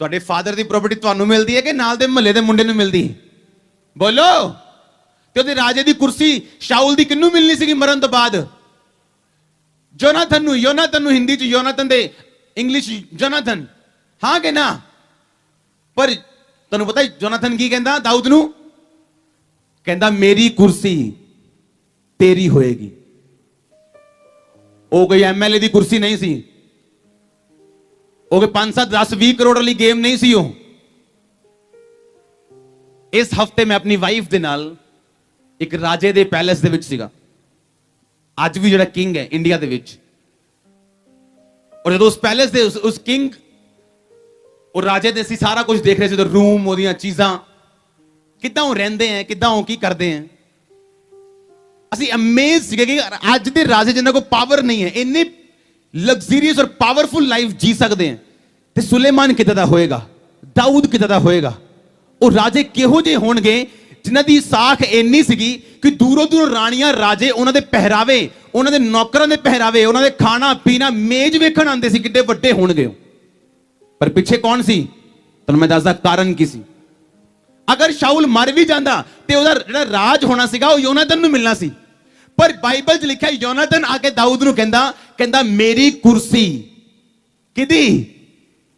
[SPEAKER 1] ਤੁਹਾਡੇ ਫਾਦਰ ਦੀ ਪ੍ਰਾਪਰਟੀ ਤੁਹਾਨੂੰ ਮਿਲਦੀ ਹੈ ਕਿ ਨਾਲ ਦੇ ਮਹੱਲੇ ਦੇ ਮੁੰਡੇ ਨੂੰ ਮਿਲਦੀ ਹੈ? ਬੋਲੋ। ਤੇ ਉਹਦੇ ਰਾਜੇ ਦੀ ਕੁਰਸੀ ਸ਼ਾਉਲ ਦੀ ਕਿਹਨੂੰ ਮਿਲਣੀ ਸੀਗੀ ਮਰਨ ਤੋਂ ਬਾਅਦ? ਜੋਨਾਥਨ ਨੂੰ। ਯੋਨਾਤਨ ਨੂੰ ਹਿੰਦੀ ਚ ਯੋਨਾਤਨ ਦੇ ਇੰਗਲਿਸ਼ ਜੋਨਾਥਨ, ਹਾਂ ਕਿ ਨਾ? ਪਰ ਤੁਹਾਨੂੰ ਪਤਾ ਜੋਨਾਥਨ ਕੀ ਕਹਿੰਦਾ ਦਾਊਦ ਨੂੰ? ਕਹਿੰਦਾ ਮੇਰੀ ਕੁਰਸੀ ਤੇਰੀ ਹੋਏਗੀ। ਉਹ ਕੋਈ ਐਮਐਲਏ ਦੀ ਕੁਰਸੀ ਨਹੀਂ ਸੀ, ਉਹ ਕੋਈ 5 7 10 20 ਕਰੋੜ ਵਾਲੀ ਗੇਮ ਨਹੀਂ ਸੀ ਉਹ। ਇਸ ਹਫਤੇ ਮੈਂ ਆਪਣੀ ਵਾਈਫ ਦੇ ਨਾਲ ਇੱਕ ਰਾਜੇ ਦੇ ਪੈਲੇਸ ਦੇ ਵਿੱਚ ਸੀਗਾ, ਅੱਜ ਵੀ ਜਿਹੜਾ ਕਿੰਗ ਹੈ ਇੰਡੀਆ ਦੇ ਵਿੱਚ। ਔਰ ਜਦੋਂ ਉਸ ਪੈਲੇਸ ਦੇ ਉਸ ਕਿੰਗ ਉਹ ਰਾਜੇ ਦੇ ਅਸੀਂ ਸਾਰਾ ਕੁਝ ਦੇਖ ਰਹੇ ਸੀ, ਰੂਮ, ਉਹਦੀਆਂ ਚੀਜ਼ਾਂ, ਕਿੱਦਾਂ ਉਹ ਰਹਿੰਦੇ ਹੈ, ਕਿੱਦਾਂ ਉਹ ਕੀ ਕਰਦੇ ਹੈ। ਅਸੀਂ ਅਮੇਜ਼ ਸੀਗੇ ਕਿ ਅੱਜ ਦੇ ਰਾਜੇ ਜਿਨ੍ਹਾਂ ਕੋਲ ਪਾਵਰ ਨਹੀਂ ਹੈ, ਇੰਨੇ ਲਗਜ਼ਰੀਅਸ ਔਰ ਪਾਵਰਫੁਲ ਲਾਈਫ ਜੀ ਸਕਦੇ ਹੈ, ਤੇ ਸੁਲੇਮਾਨ ਕਿੱਦਾਂ ਦਾ ਹੋਏਗਾ, ਦਾਊਦ ਕਿੱਦਾਂ ਦਾ ਹੋਏਗਾ। ਉਹ ਰਾਜੇ ਕਿਹੋ ਜਿਹੇ ਹੋਣਗੇ ਜਿਨ੍ਹਾਂ ਦੀ ਸਾਖ ਇੰਨੀ ਸੀਗੀ ਕਿ ਦੂਰੋਂ ਦੂਰੋਂ ਰਾਣੀਆਂ ਰਾਜੇ ਉਹਨਾਂ ਦੇ ਪਹਿਰਾਵੇ, ਉਹਨਾਂ ਦੇ ਨੌਕਰਾਂ ਦੇ ਪਹਿਰਾਵੇ, ਉਹਨਾਂ ਦੇ ਖਾਣਾ ਪੀਣਾ, ਮੇਜ਼ ਵੇਖਣ ਆਉਂਦੇ ਸੀ, ਕਿੱਡੇ ਵੱਡੇ ਹੋਣਗੇ। ਪਰ ਪਿੱਛੇ ਕੌਣ ਸੀ? ਤੁਹਾਨੂੰ ਮੈਂ ਦੱਸਦਾ ਕਾਰਨ ਕੀ ਸੀ। ਅਗਰ ਸ਼ਾਉਲ ਮਰ ਵੀ ਜਾਂਦਾ ਤੇ ਉਹਦਾ ਜਿਹੜਾ ਰਾਜ ਹੋਣਾ ਸੀਗਾ ਉਹ ਯੋਨਾਤਨ ਨੂੰ ਮਿਲਣਾ ਸੀ। ਪਰ ਬਾਈਬਲ 'ਚ ਲਿਖਿਆ ਯੋਨਾਤਨ ਆ ਕੇ ਦਾਊਦ ਨੂੰ ਕਹਿੰਦਾ ਮੇਰੀ ਕੁਰਸੀ ਕਿਹਦੀ?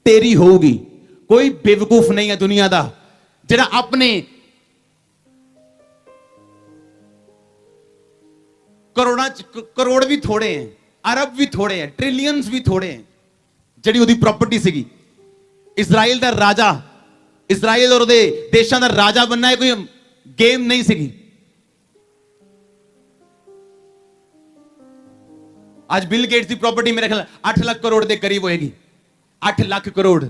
[SPEAKER 1] ਤੇਰੀ ਹੋਊਗੀ। ਕੋਈ ਬੇਵਕੂਫ ਨਹੀਂ ਹੈ ਦੁਨੀਆ ਦਾ ਜਿਹੜਾ ਆਪਣੇ ਕਰੋੜ ਵੀ ਥੋੜੇ ਹੈ, ਅਰਬ ਵੀ ਥੋੜੇ ਹੈ, ਟ੍ਰਿਲੀਅਨਸ ਵੀ ਥੋੜੇ ਹੈ। ਜਿਹੜੀ ਉਹਦੀ ਪ੍ਰਾਪਰਟੀ ਸੀਗੀ, ਇਜ਼ਰਾਈਲ ਦਾ ਰਾਜਾ, ਇਜ਼ਰਾਈਲ ਔਰ ਉਹਦੇ ਦੇਸ਼ਾਂ ਦਾ ਰਾਜਾ ਬਣਨਾ ਹੈ ਕੋਈ ਗੇਮ ਨਹੀਂ ਸੀਗੀ। ਅੱਜ ਬਿਲ ਗੇਟਸ ਦੀ ਪ੍ਰਾਪਰਟੀ ਮੇਰੇ ਖਿਆਲ 8 ਲੱਖ ਕਰੋੜ ਦੇ ਕਰੀਬ ਹੋਏਗੀ। 8 ਲੱਖ ਕਰੋੜ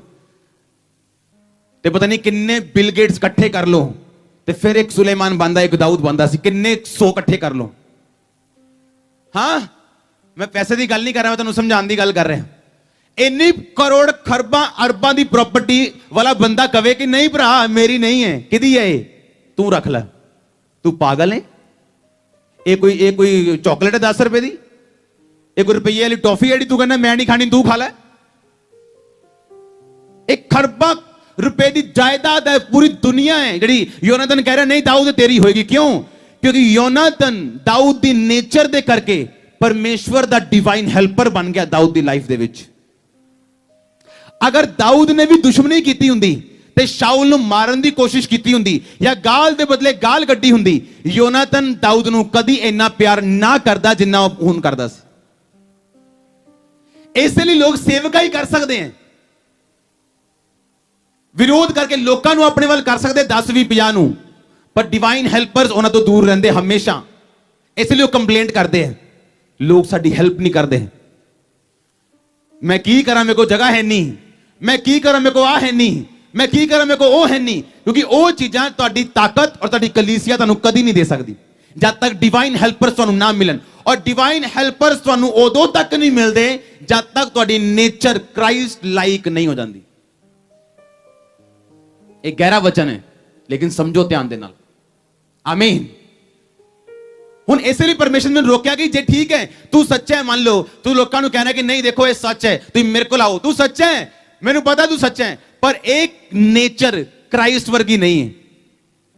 [SPEAKER 1] ਤੇ ਪਤਾ ਨਹੀਂ ਕਿੰਨੇ ਬਿਲ ਗੇਟਸ ਇਕੱਠੇ ਕਰ ਲੋ ਤੇ ਫਿਰ ਇੱਕ ਸੁਲੇਮਾਨ ਬੰਦਾ, ਇੱਕ ਦਾਊਦ ਬੰਦਾ ਸੀ। ਕਿੰਨੇ 100 ਇਕੱਠੇ ਕਰ ਲੋ। ਹਾਂ, ਮੈਂ ਪੈਸੇ ਦੀ ਗੱਲ ਨਹੀਂ ਕਰ ਰਿਹਾ, ਮੈਂ ਤੁਹਾਨੂੰ ਸਮਝਾਉਣ ਦੀ ਗੱਲ ਕਰ ਰਿਹਾ। ਇੰਨੀ ਕਰੋੜ ਖਰਬਾਂ ਅਰਬਾਂ ਦੀ ਪ੍ਰਾਪਰਟੀ ਵਾਲਾ ਬੰਦਾ ਕਵੇ ਕਿ ਨਹੀਂ ਭਰਾ ਮੇਰੀ ਨਹੀਂ ਹੈ, ਕਿਹਦੀ ਹੈ ਇਹ? ਤੂੰ ਰੱਖ ਲੈ। ਤੂੰ ਪਾਗਲ ਹੈ? ਇਹ ਕੋਈ ਚਾਕਲੇਟ ਹੈ 10 ਰੁਪਏ ਦੀ? ਇਹ ਕੋਈ ਰੁਪਈਏ ਵਾਲੀ ਟੌਫੀ ਜਿਹੜੀ ਤੂੰ ਕਹਿੰਦਾ ਮੈਂ ਨਹੀਂ ਖਾਣੀ, ਤੂੰ ਖਾ ਲੈ? ਇੱਕ ਖਰਬਾਂ ਰੁਪਏ ਦੀ ਜਾਇਦਾਦ ਹੈ, ਪੂਰੀ ਦੁਨੀਆ ਹੈ ਜਿਹੜੀ ਯੋਨਾਤਨ ਕਹਿ ਰਿਹਾ ਨਹੀਂ ਦਾਊਦ ਤੇਰੀ ਹੋਏਗੀ। ਕਿਉਂ? ਕਿਉਂਕਿ ਯੋਨਾਤਨ ਦਾਊਦ ਦੀ ਨੇਚਰ ਦੇ ਕਰਕੇ ਪਰਮੇਸ਼ਵਰ ਦਾ ਡਿਵਾਈਨ ਹੈਲਪਰ ਬਣ ਗਿਆ ਦਾਊਦ ਦੀ ਲਾਈਫ ਦੇ ਵਿੱਚ। ਅਗਰ ਦਾਊਦ ਨੇ ਵੀ ਦੁਸ਼ਮਣੀ ਕੀਤੀ ਹੁੰਦੀ ਤੇ ਸ਼ਾਉਲ ਨੂੰ ਮਾਰਨ ਦੀ ਕੋਸ਼ਿਸ਼ ਕੀਤੀ ਹੁੰਦੀ ਜਾਂ ਗਾਲ ਦੇ ਬਦਲੇ ਗਾਲ ਕੱਢੀ ਹੁੰਦੀ, ਯੋਨਾਤਨ ਦਾਊਦ ਨੂੰ ਕਦੀ ਇੰਨਾ ਪਿਆਰ ਨਾ ਕਰਦਾ ਜਿੰਨਾ ਉਹ ਹੁਣ ਕਰਦਾ ਸੀ। ਇਸ ਲਈ ਲੋਕ ਸੇਵਕਾ ਹੀ ਕਰ ਸਕਦੇ ਹਨ, ਵਿਰੋਧ ਕਰਕੇ ਲੋਕਾਂ ਨੂੰ ਆਪਣੇ ਵੱਲ ਕਰ ਸਕਦੇ 10 20 50 ਨੂੰ, ਪਰ ਡਿਵਾਈਨ ਹੈਲਪਰਸ ਉਹਨਾਂ ਤੋਂ ਦੂਰ ਰਹਿੰਦੇ ਹਮੇਸ਼ਾ। ਇਸ ਲਈ ਉਹ ਕੰਪਲੇਂਟ ਕਰਦੇ ਹਨ, ਲੋਕ ਸਾਡੀ ਹੈਲਪ ਨਹੀਂ ਕਰਦੇ। ਮੈਂ ਕੀ ਕਰਾਂ, ਮੇਰੇ ਕੋਲ ਜਗ੍ਹਾ ਹੈ ਨਹੀਂ, ਮੈਂ ਕੀ ਕਰਾਂ, ਮੇਰੇ ਕੋਲ ਆ ਹੈ ਨਹੀਂ, ਮੈਂ ਕੀ ਕਰਾਂ, ਮੇਰੇ ਕੋਲ ਉਹ ਹੈ ਨਹੀਂ। ਕਿਉਂਕਿ ਉਹ ਚੀਜ਼ਾਂ ਤੁਹਾਡੀ ਤਾਕਤ ਔਰ ਤੁਹਾਡੀ ਕਲੀਸਿਆ ਤੁਹਾਨੂੰ ਕਦੀ ਨਹੀਂ ਦੇ ਸਕਦੀ ਜਦ ਤੱਕ ਡਿਵਾਈਨ ਹੈਲਪਰਸ ਤੁਹਾਨੂੰ ਨਾ ਮਿਲਣ। ਔਰ ਡਿਵਾਈਨ ਹੈਲਪਰਸ ਤੁਹਾਨੂੰ ਉਦੋਂ ਤੱਕ ਨਹੀਂ ਮਿਲਦੇ ਜਦ ਤੱਕ ਤੁਹਾਡੀ ਨੇਚਰ ਕ੍ਰਾਈਸਟ ਲਾਈਕ ਨਹੀਂ ਹੋ ਜਾਂਦੀ। ਇਹ ਗਹਿਰਾ ਵਚਨ ਹੈ, ਲੇਕਿਨ ਸਮਝੋ ਧਿਆਨ ਦੇ ਨਾਲ। ਆਮੀਨ। ਹੁਣ ਇਸੇ ਲਈ ਪਰਮੇਸ਼ਰ ਨੇ ਰੋਕਿਆ ਕਿ ਜੇ ਠੀਕ ਹੈ ਤੂੰ ਸੱਚਾ ਹੈ, ਮੰਨ ਲਓ ਤੂੰ ਲੋਕਾਂ ਨੂੰ ਕਹਿਣਾ ਕਿ ਨਹੀਂ ਦੇਖੋ ਇਹ ਸੱਚ ਹੈ, ਤੁਸੀਂ ਮੇਰੇ ਕੋਲ ਆਓ, ਤੂੰ ਸੱਚਾ ਹੈ, ਮੈਨੂੰ ਪਤਾ ਤੂੰ ਸੱਚਾ ਹੈ, पर एक नेचर क्राइस्ट वर्गी नहीं है।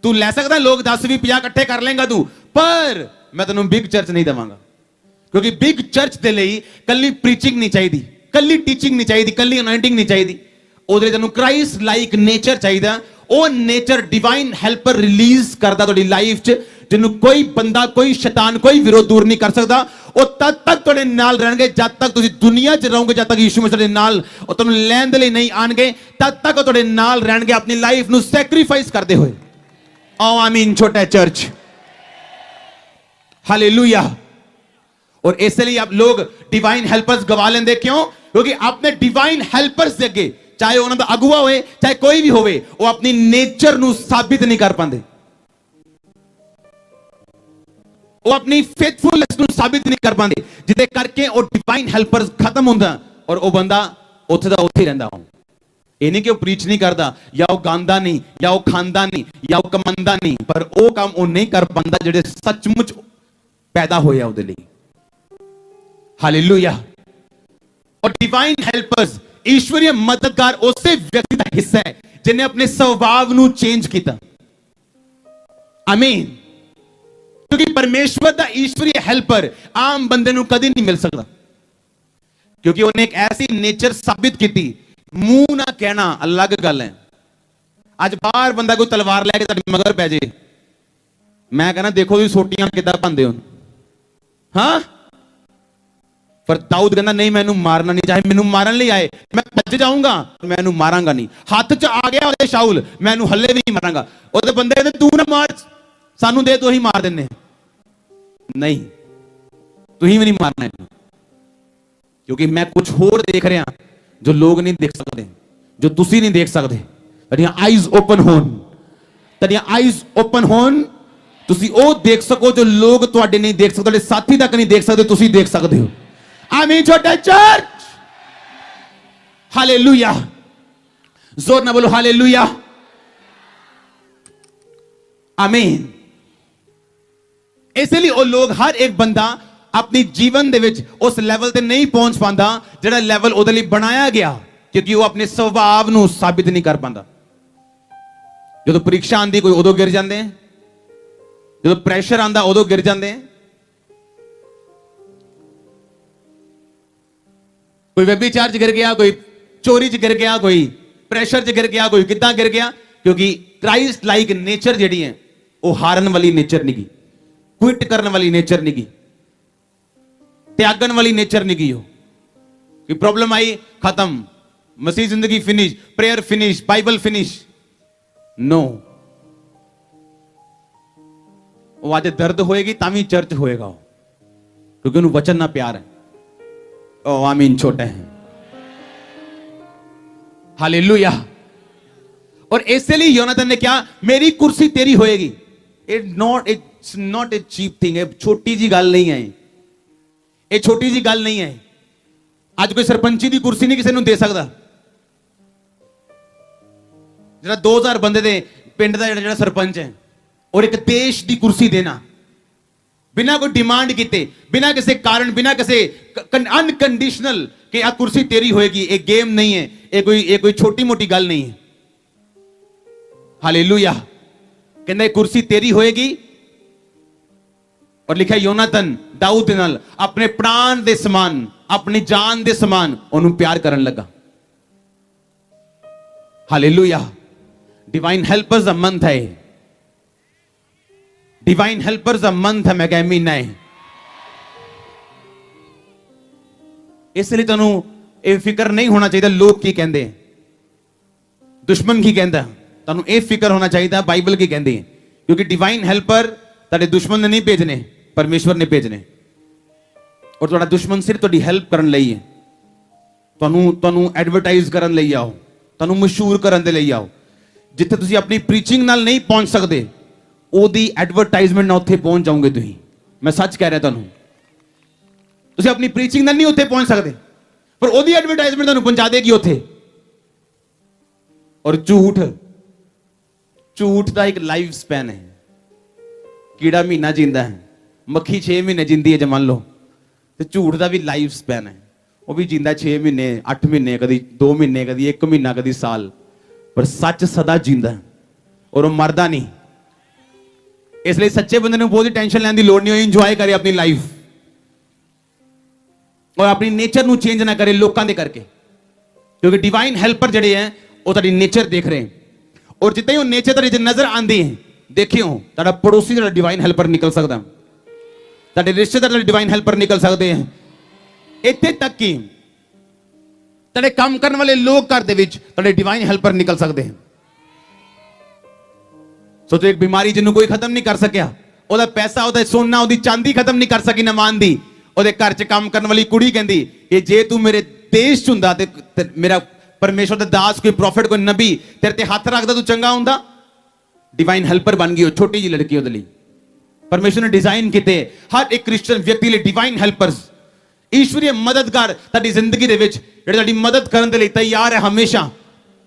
[SPEAKER 1] तू ले सकता लोग 10-20-50 इकट्ठे कर लेगा तू, पर मैं तेन बिग चर्च नहीं देवांगा, क्योंकि बिग चर्च के लिए कल्ली प्रीचिंग नहीं चाहिए, कल्ली टीचिंग नहीं चाहिए, कल्ली अनॉइंटिंग नहीं चाहिए। ਉਹਦੇ ਤੈਨੂੰ ਕ੍ਰਾਈਸਟ ਲਾਈਕ ਨੇਚਰ ਚਾਹੀਦਾ। ਉਹ ਨੇਚਰ ਡਿਵਾਈਨ ਹੈਲਪਰ ਰਿਲੀਜ਼ ਕਰਦਾ ਤੁਹਾਡੀ ਲਾਈਫ 'ਚ, ਜਿਹਨੂੰ ਕੋਈ ਬੰਦਾ, ਕੋਈ ਸ਼ੈਤਾਨ, ਕੋਈ ਵਿਰੋਧ ਦੂਰ ਨਹੀਂ ਕਰ ਸਕਦਾ। ਉਹ ਤਦ ਤੱਕ ਤੁਹਾਡੇ ਨਾਲ ਰਹਿਣਗੇ ਜਦ ਤੱਕ ਤੁਸੀਂ ਦੁਨੀਆ 'ਚ ਰਹੋਗੇ, ਜਦ ਤੱਕ ਯਿਸੂ ਮਸੀਹ ਤੁਹਾਡੇ ਨਾਲ ਉਹ ਤੁਹਾਨੂੰ ਲੈਣ ਦੇ ਲਈ ਨਹੀਂ ਆਣਗੇ, ਤਦ ਤੱਕ ਉਹ ਤੁਹਾਡੇ ਨਾਲ ਰਹਿਣਗੇ ਆਪਣੀ ਲਾਈਫ ਨੂੰ ਸੈਕਰੀਫਾਈਸ ਕਰਦੇ ਹੋਏ। ਆਓ ਆਮੀਨ ਛੋਟਾ ਚਰਚ, हालेलुया। और इसलिए आप लोग डिवाइन हेल्पर्स गवा लेंगे, क्यों? क्योंकि आपने डिवाइन हेल्पर्स दे अगे, चाहे उन्होंने अगुआ होए चाहे कोई भी होवे, वो अपनी नेचर नू साबित नहीं कर पाते, वो अपनी फेथफुलनेस नू साबित नहीं कर पाते, जिदे करके वो डिवाइन हेल्पर्स खत्म होंदा और वो बंदा उत्थे दा उत्थे ही रहिंदा। ये नहीं कि वो प्रीच नहीं करता, या वो गांदा नहीं, या वो खांदा नहीं, या वो कमांदा नहीं, पर वो काम वो नहीं कर पाता जिहड़े सचमुच पैदा होया उहदे लई। हालेलुया। और डिवाइन हेल्पर्स, ईश्वरीय मददगार उसे व्यक्ति का हिस्सा है जिन्हें अपने स्वभाव नू चेंज किया। आमीन। क्योंकि परमेश्वर का ईश्वरीय हेल्पर आम बंदे नू कदी नहीं मिल सकता, क्योंकि उन्हें एक ऐसी नेचर साबित की। मुंह ना कहना अलग गल है। आज बाहर बंदा कोई तलवार लैके मगर पै जाए, मैं कहना देखो जी सोटियां किदा पांदे हो। हाँ, पर दाऊद कहना नहीं, मैनू मारना नहीं, चाहे मैनू मारन ले आए मैं भज जाऊंगा, मैनू मारांगा नहीं। हाथ च आ गया ओदे शाऊल, मैनू हल्ले भी नहीं मारांगा। ओदे बंदे कहते तू ना मार, सानू दे तो ही मार देने। नहीं, तू ही भी नहीं मारना है, क्योंकि मैं कुछ होर देख रहा जो लोग नहीं देख सकते, जो तुसी नहीं देख सकते। तेरियां आईज ओपन होन, तेरियां आईज ओपन होन, तुसी ओ देख सको जो लोग तुहाडे नहीं देख सकते, साथी तक नहीं देख सकते, तुसी देख सकते हो। आमीन छोटा चर्च, हालेलुया। जोर ना बोलो हालेलुया। आमीन। इसलिए वो लोग, हर एक बंदा अपनी जीवन दे विच उस लेवल ते नहीं पहुंच पाता जिहड़ा लेवल उहदे लई बनाया गया, क्योंकि वो अपने स्वभाव नू साबित नहीं कर पाता। जो परीक्षा आंदी कोई उदों गिर जाते हैं, जो प्रेशर आंदा उदों गिर जाते हैं। कोई व्यभिचार च गिर गया, कोई चोरी च गिर गया, कोई प्रेशर च गिर गया, कोई कितना गिर गया, क्योंकि क्राइस्ट लाइक नेचर जिहड़ी है वो हारन वाली नेचर नहीं गई, क्विट करने वाली नेचर नहीं गई, त्यागन वाली नेचर नहीं गई। हो कि प्रॉब्लम आई खत्म, मसीह जिंदगी finish, prayer finish, Bible finish. No, वो आज दर्द होएगी तामी चर्च होएगा, क्योंकि उन्हें वचन ना प्यार है। ओ आमीन छोटे हैं, हालेलुया। और इसलिए योनाथन ने क्या, मेरी कुर्सी तेरी होएगी। It's not a cheap thing, छोटी जी गल नहीं है, ये छोटी जी गल नहीं है। आज कोई सरपंची की कुर्सी नहीं किसी को दे सकता। जरा 2000 बंदे दे पिंड का जिहड़ा सरपंच है, और एक देश की कुर्सी देना बिना कोई डिमांड किते, बिना किसी कारण, बिना किसी अनकंडीशनल कि आ कुर्सी तेरी होएगी। एक गेम नहीं है, ये कोई छोटी मोटी गल नहीं है। हालेलुया। कहना कुर्सी तेरी होएगी। और लिखा योनाथन दाऊद नाल अपने प्राण दे समान, अपनी जान दे समान उन्होंने प्यार करन लगा। हालेलुया। डिवाइन हेल्पर्स दा मंथ है, डिवाइन हेल्पर्स दा मंथ है, मैं कह महीना है। इसलिए तुहानू ये फिक्र नहीं होना चाहिए लोग की कहते हैं, दुश्मन की कहता, तुहानू ये फिक्र होना चाहिए बाइबल की कहती है, क्योंकि डिवाइन हेल्पर तुहाडे दुश्मन ने नहीं भेजने, परमेश्वर ने भेजने। और तुहाडा दुश्मन सिर्फ तुहाडी हेल्प करन लई है, तुहानू एडवरटाइज करन लई आओ, तुहानू मशहूर करन दे लई आओ। जिथे तुसीं अपनी प्रीचिंग नाल नहीं पहुंच सकते, ओदी एडवरटाइजमेंट नाल उत्थे पहुंच जाओगे तुसीं। मैं सच कह रहा तुहानू, तुसीं अपनी प्रीचिंग नाल नहीं उत्थे पहुंच सकते, पर ओदी एडवरटाइजमेंट तुहानू पहुंचा देगी उत्थे। और झूठ का एक लाइफ स्पैन है। कीड़ा महीना जींदा है, मक्खी 6 महीने जींदी है, जे मान लो, तो झूठ का भी लाइफ स्पैन है। वो भी जींदा 6 महीने, 8 महीने, कभी 2 महीने, कभी 1 महीना, कभी साल। पर सच सदा जींदा है और वो मरदा नहीं। इसलिए सच्चे बंदे ने बहुत ही टेंशन लेने की लोड़ नहीं, इंजॉय करे अपनी लाइफ और अपनी नेचर ਨੂੰ चेंज ना करे लोगों के करके, क्योंकि डिवाइन हेल्पर जड़े हैं वो तारी नेचर देख रहे हैं और जितने ही वो नेचर तारी नजर आती है देखियो तारा पड़ोसी तारा डिवाइन हेल्पर निकल सकता, तारे रिश्तेदार डिवाइन हेल्पर निकल सकते हैं। इत्थे तक कि तारे काम करने वाले लोग घर दे विच तारे डिवाइन हेल्पर निकल सकते हैं। सोचो एक बीमारी जिन्हों कोई खत्म नहीं कर सकिया, ओदा पैसा ओदा सोना ओदी चांदी खत्म नहीं कर सकी नमान दी, ओदे घर च काम करने वाली कुड़ी कहंदी ये जे तू मेरे देश च हुंदा ते मेरा परमेश्वर दा दास कोई प्रॉफिट कोई नबी तेरे ते हाथ रखदा तू चंगा हुंदा। डिवाइन हेल्पर बन गई हो छोटी जी लड़की ओदे लई परमेश्वर ने डिजाइन किते हर एक क्रिश्चियन व्यक्ति लिए डिवाइन हेल्पर्स ईश्वरीय मददगार ताडी जिंदगी दे विच जेड़े ताडी मदद करन दे लई तैयार है हमेशा,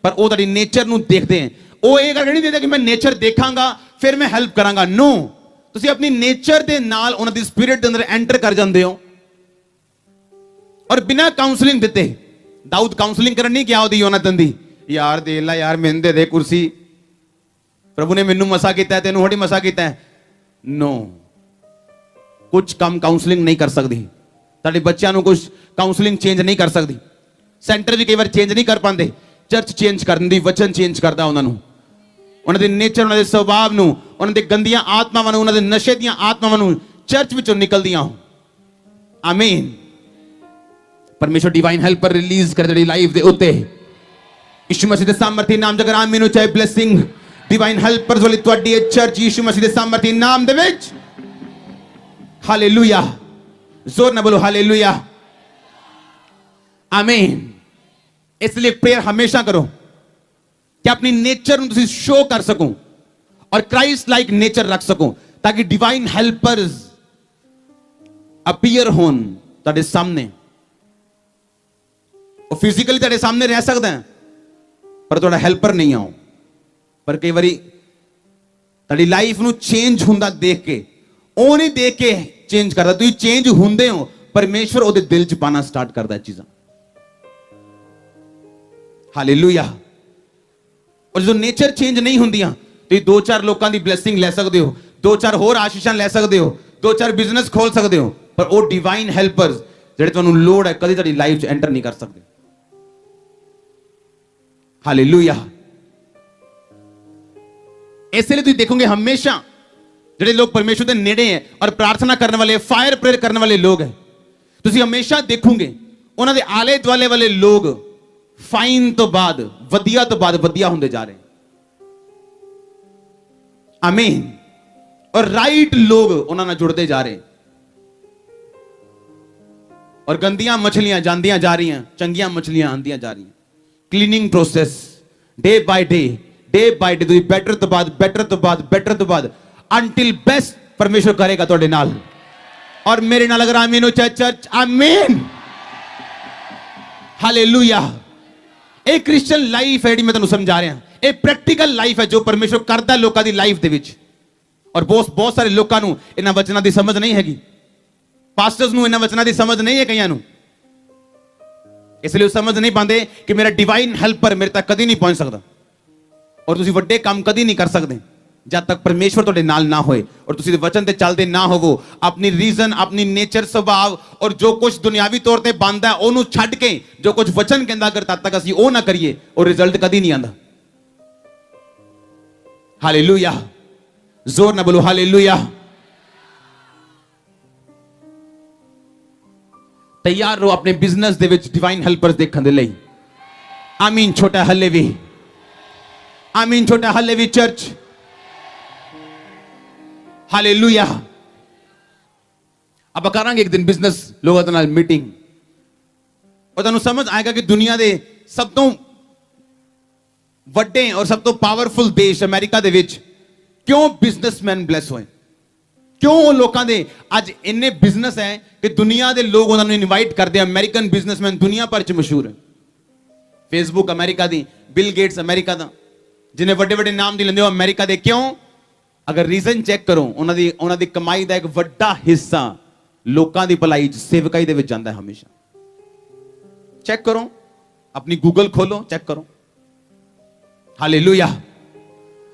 [SPEAKER 1] पर वो ताडी नेचर नू देखदे हैं। वो ये गल नहीं देता कि मैं नेचर देखांगा फिर मैं हेल्प करांगा, नो तुसी अपनी नेचर दे नाल उन्हां दी स्पिरिट दे अंदर एंटर कर जांदे हो और बिना काउंसलिंग दिते। दाऊद काउंसलिंग करन नहीं गया ओदी योनातन दी, यार दे ला यार मैनूं दे दे कुर्सी, प्रभु ने मैनूं मसा कीता है तेनूं होड़ी मसा कीता है, नो कुछ कम काउंसलिंग नहीं कर सकदी, ताडे बच्चों नूं कुछ काउंसलिंग चेंज नहीं कर सकदी, सेंटर भी कई बार चेंज नहीं कर पाते, चर्च चेंज कर दी, वचन चेंज करदा उन्होंने, उन्होंने नेचर उन्होंने स्वभाव नूं उन्होंने गंदियां आत्मावां नूं उन्होंने नशे दियां आत्मावां नूं चर्च विचों निकलदियां हो। आमीन। परमेश्वर डिवाइन हेल्पर रिलीज कर तेरी लाइफ दे उत्ते यीशु मसीह दे सामर्थी नाम जगर आमीन हो चाहे ब्लेसिंग डिवाइन हेल्पर्स वाली तुहाडी चर्च यीशु मसीह दे सामर्थी नाम दे विच। हालेलुया, जोर ना बोलो हालेलुया, आमीन। इसलिए प्रेयर हमेशा करो कि अपनी नेचर तुम शो कर सको और क्राइस्ट लाइक नेचर रख सको ताकि डिवाइन हेल्पर्स अपीयर होन तारे सामने। और फिजिकली तारे सामने रह सकते हैं पर थोड़ा हेल्पर नहीं आओ, पर कई बारी तारी लाइफ नू चेंज हुंदा देख के ओ नहीं देख के चेंज करता, तुम चेंज हुंदे हो परमेश्वर ओदे दिल च पाना स्टार्ट करता है चीज़ां। हालेलुया। और जो नेचर चेंज नहीं होंदियां तो दो चार लोगों की ब्लेसिंग ले सकते हो, दो चार होर आशीषां ले सकते हो, दो चार बिजनेस खोल सकते हो, पर वो डिवाइन हेल्पर्स जेड़े तुहानूं लोड़ है कदी तुहाडी लाइफ च एंटर नहीं कर सकते। हालेलुया। इसलिए तुम देखोगे हमेशा जेड़े लोग परमेश्वर के नेड़े हैं और प्रार्थना करने वाले फायर प्रेयर करने वाले लोग हैं, तुम हमेशा देखोगे उन्होंने आले दुआले वाले लोग फाइन तो बाद वधिया होंदे जा रहे हैं। आमीन। और राइट लोग उन्होंने जुड़ते जा रहे हैं और गंदियां मछलियां जांदियां जा रही हैं, चंगियां मछलियां आंदियां जा रही हैं। Cleaning process day by day तुम बेटर तो बाद अंटिल बेस्ट परमेश्वर करेगा तुहाडे नाल। और मेरे नाल अगर आमीन हो चाहे चर्च आमीन। हालेलुया। एक क्रिश्चियन लाइफ है मैं तुहानूं समझा रहा, एक प्रैक्टिकल लाइफ है जो परमेश्वर करता है लोगों की लाइफ दे विच। और बहुत सारे लोगों नूं इन्हां वचनां दी समझ नहीं हैगी, पास्टर्स नूं इन्हां वचनां दी समझ नहीं है कईयां नूं, इसलिए वो समझ नहीं पाते कि मेरा डिवाइन हेल्पर मेरे तक कदी नहीं पहुंच सकता और तुसीं वड्डे काम कदी नहीं कर सकते जब तक परमेश्वर तुहाडे नाल ना होए और तुसीं वचन ते चलदे ना होवो। अपनी रीजन अपनी नेचर स्वभाव और जो कुछ दुनियावी तौर ते बनदा है ओनू छड्ड के जो कुछ वचन कहंदा अगर तद तक असीं ओ ना करिए और रिजल्ट कदी नहीं आंदा। हालेलुया। जोर ना बोलो हालेलुया। तैयार रहो अपने बिजनेस दे विच डिवाइन हेल्पर्स देखण दे लई। आमीन। छोटा हल्ले भी आमीन। छोटा हल्ले भी चर्च। हालेलुया। अब करांगे एक दिन बिजनेस लोगों के नाल मीटिंग और तुहानूं समझ आएगा कि दुनिया के सब तो वड्डे और सब तो पावरफुल देश अमेरिका दे विच क्यों बिजनेसमैन ब्लैस होए, क्यों लोगों के अज इन्ने बिजनेस है कि दुनिया के लोग उन्होंने इनवाइट करते हैं। अमेरिकन बिजनेसमैन दुनिया भर च मशहूर है। फेसबुक अमेरिका दी, बिल गेट्स अमेरिका दा, जिन्हें वड्डे वड्डे नाम दी लेंदे हो अमेरिका दे। क्यों? अगर रीजन चेक करो उन्हों दी कमाई का एक वड्डा हिस्सा लोगों की भलाई सेवकाई दे विच जांदा है हमेशा। चेक करो, अपनी गूगल खोलो चेक करो। ਹਾਲੇਲੂਇਆ।